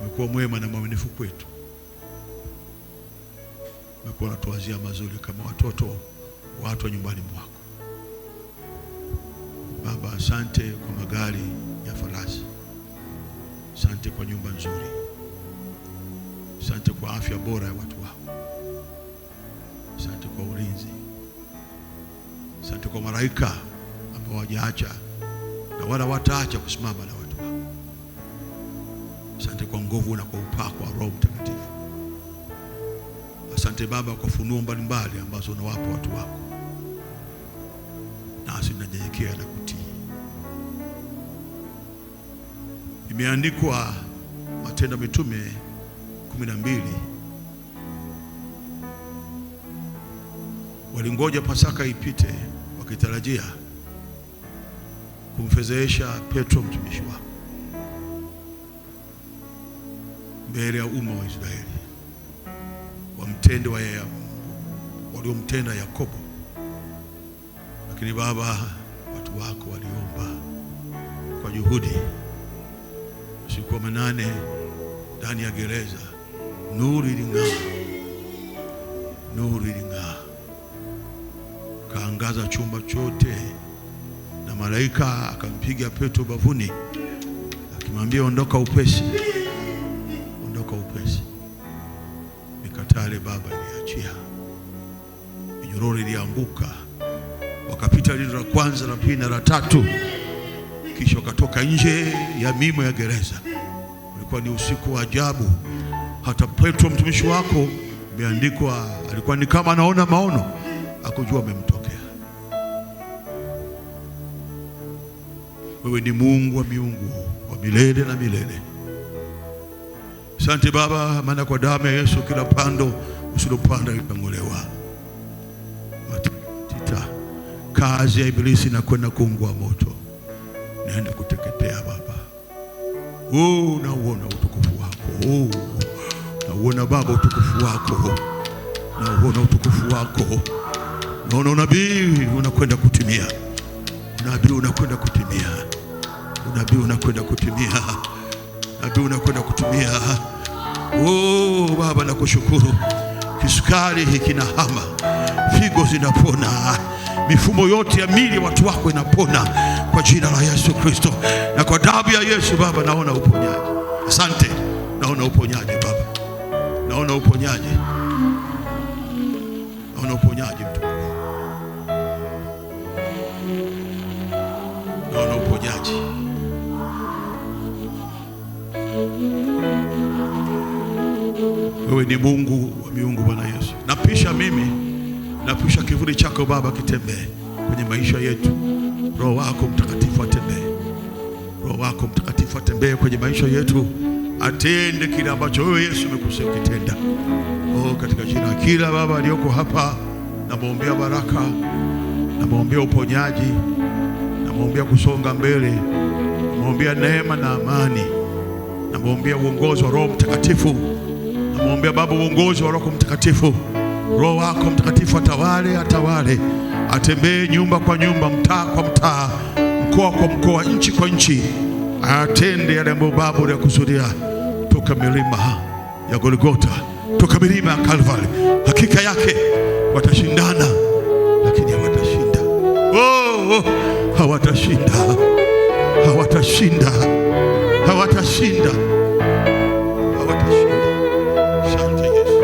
umekuwa mwema na mwaminifu kwetu. Umekuwa unatuwazia mazuri kama watoto watu wa nyumbani mwako. Baba, asante kwa magari ya farasi, asante kwa nyumba nzuri, asante kwa afya bora ya watu wako, asante kwa ulinzi, asante kwa malaika ambao hawajaacha na wala wataacha kusimama na watu wako. Asante kwa nguvu na kwa upako wa Roho Mtakatifu. Asante Baba kwa funuo mbalimbali ambazo unawapa watu wako, nasi tunanyenyekea na kutii. Imeandikwa Matendo ya Mitume 12, walingoja Pasaka ipite wakitarajia kumfedhesha Petro mtumishi wako mbele ya umma wa Israeli, wamtende waliomtenda Yakobo. Lakini Baba, watu wako waliomba kwa juhudi. Usiku wa manane ndani ya gereza, nuru iling'aa, nuru iling'aa, kaangaza chumba chote, na malaika akampiga Petro bavuni akimwambia, ondoka upesi, ondoka upesi. Mikatale Baba iliachia, minyororo ilianguka, wakapita lilo la kwanza, la pili na la tatu, kisha wakatoka nje ya mimo ya gereza. Ulikuwa ni usiku wa ajabu. Hata Petro mtumishi wako, imeandikwa, alikuwa ni kama anaona maono, akujua amemtokea. Wewe ni Mungu wa miungu, wa milele na milele. Asante Baba, maana kwa damu ya Yesu kila pando usilopanda litang'olewa. Matita kazi ya ibilisi na kwenda kuungua moto, naenda kuteketea Baba. Nauona utukufu wako. Nauona Baba utukufu wako. Nauona utukufu wako. Naona unabii unakwenda kutimia. Unabii unakwenda kutimia. Unabii unakwenda kutimia. nabii unakwenda kutumia. Oh Baba, nakushukuru. Kisukari kinahama, figo zinapona, mifumo yote ya mili watu wako inapona kwa jina la Yesu Kristo, na kwa damu ya Yesu Baba naona uponyaji. Asante, naona uponyaji Baba, naona uponyaji, naona uponyaji mtukufu, naona uponyaji. Wewe ni Mungu wa miungu Bwana Yesu. Napisha mimi, napisha kivuli chako Baba kitembee kwenye maisha yetu. Roho wako Mtakatifu atembee, Roho wako Mtakatifu atembee kwenye maisha yetu, atende kile ambacho wewe Yesu umekusudia ukitenda. Oh, katika jina kila Baba aliyoko hapa, namwombea baraka, namwombea uponyaji, namwombea kusonga mbele, namwombea neema na amani, namwombea uongozi wa Roho Mtakatifu, namwombea Baba uongozi wa Roho Mtakatifu. Roho wako Mtakatifu atawale, atawale, atembee nyumba kwa nyumba, mtaa kwa mtaa, mkoa kwa mkoa, nchi kwa nchi, atende yale ambayo Baba uliyakusudia toka milima ya Golgotha, toka milima ya Calvary. Hakika yake watashindana, lakini hawatashinda. Oh, hawatashinda, hawatashinda, hawatashinda, hawatashinda. Asante Yesu.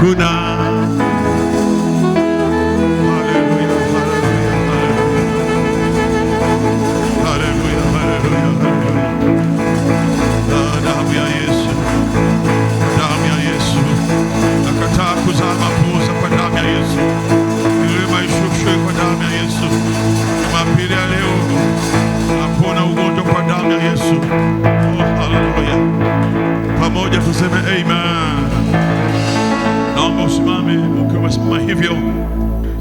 hakuna. Damu ya Yesu, damu ya Yesu. Nakataa kuzaa mapoza kwa damu ya Yesu. Milima ishushwe kwa damu ya Yesu. Jumapili ya leo napona ugonjwa kwa damu ya Yesu. Oh, haleluya. Pamoja tuseme amen. Naomba usimame. Ukiwa umesimama hivyo,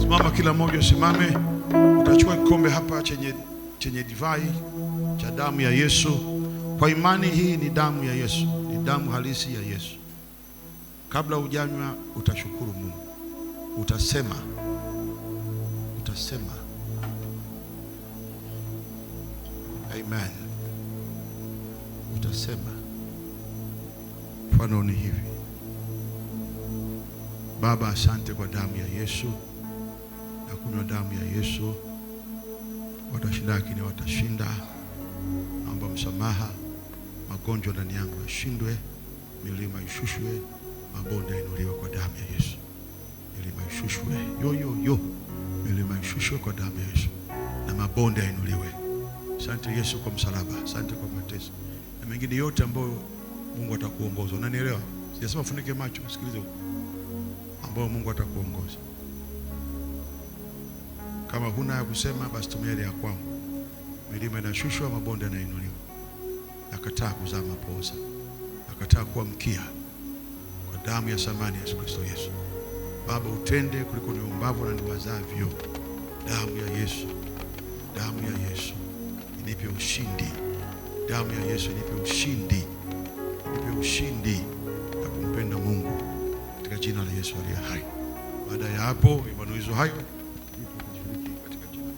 simama, kila mmoja usimame. Utachukua kikombe hapa chenye divai cha damu ya Yesu. Kwa imani hii ni damu ya Yesu, ni damu halisi ya Yesu. Kabla hujanywa utashukuru Mungu. Utasema amen. Utasema mfano ni hivi: Baba, asante kwa damu ya Yesu. Na kunywa damu ya Yesu. Watashinda lakini watashinda. Naomba msamaha. Magonjwa ndani yangu yashindwe, milima ishushwe, mabonde yainuliwe kwa damu ya Yesu. Milima ishushwe, milima ishushwe kwa damu ya Yesu, na mabonde yainuliwe. Asante Yesu kwa msalaba, asante kwa mateso na mengine yote ambayo Mungu atakuongoza. Unanielewa? Sijasema funike macho, sikilize, ambayo Mungu atakuongoza. Kama huna ya kusema, basi tumia ile ya kwangu. Milima inashushwa, mabonde yanainuliwa. Nakataa kuzaa mapoza, nakataa kuwa mkia, kwa damu ya samani ya Yesu Kristo. Yesu Baba, utende kuliko niombavu na niwazavyo. Damu ya Yesu, damu ya Yesu inipe ushindi. Damu ya Yesu inipe ushindi, inipe ushindi na kumpenda Mungu, katika jina la Yesu aliye hai. Baada ya hapo, manuizo hayo katika jina.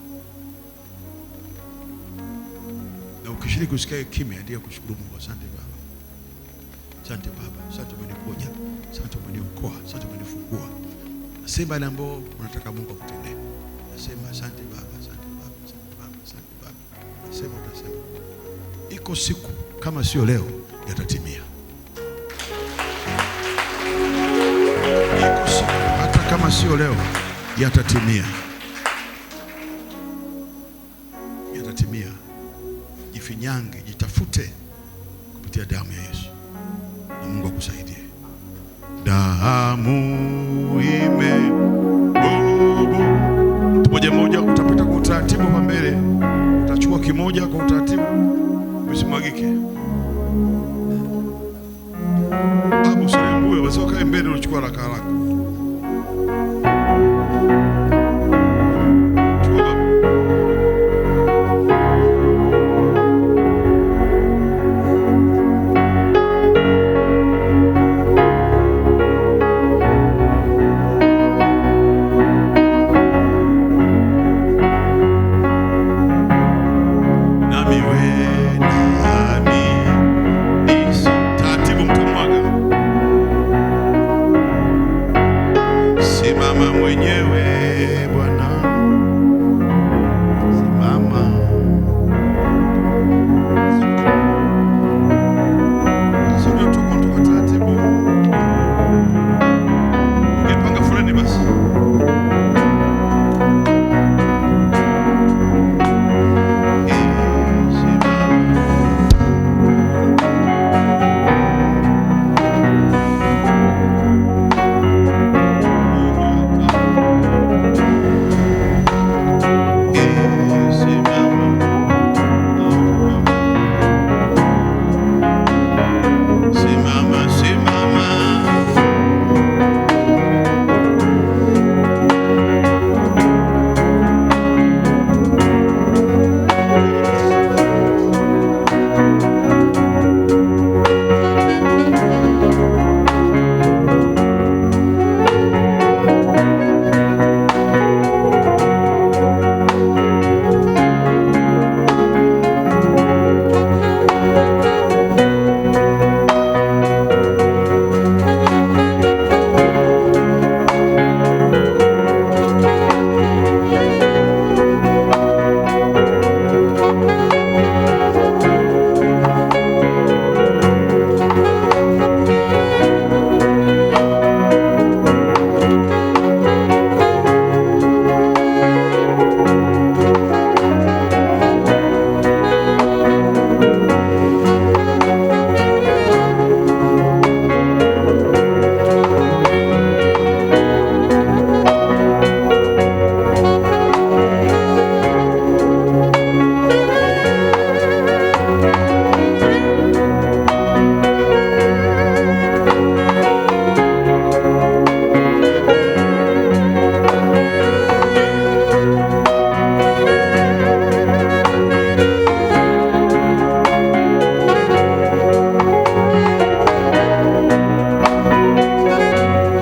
Na ukishiriki usikae kimya, ndio kushukuru Mungu. Asante Baba, asante Baba, asante umeniponya, asante umeniokoa, asante umenifungua. Nasema yale ambayo unataka Mungu akutendee. Nasema asante Baba, asante Baba, asante Baba, asante Baba. Nasema utasema. Iko siku kama sio leo yatatimia. Iko siku hata kama sio leo yatatimia. Yatatimia. Jifinyange, jitafute kupitia damu ya Yesu. Na Mungu akusaidie. Damu imebobo. Mtu mmoja utapita kwa utaratibu hapa mbele. Utachukua kimoja kwa utaratibu, usimwagike. Babu usilembuwe, wasikae mbele unachukua haraka haraka.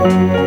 Amen.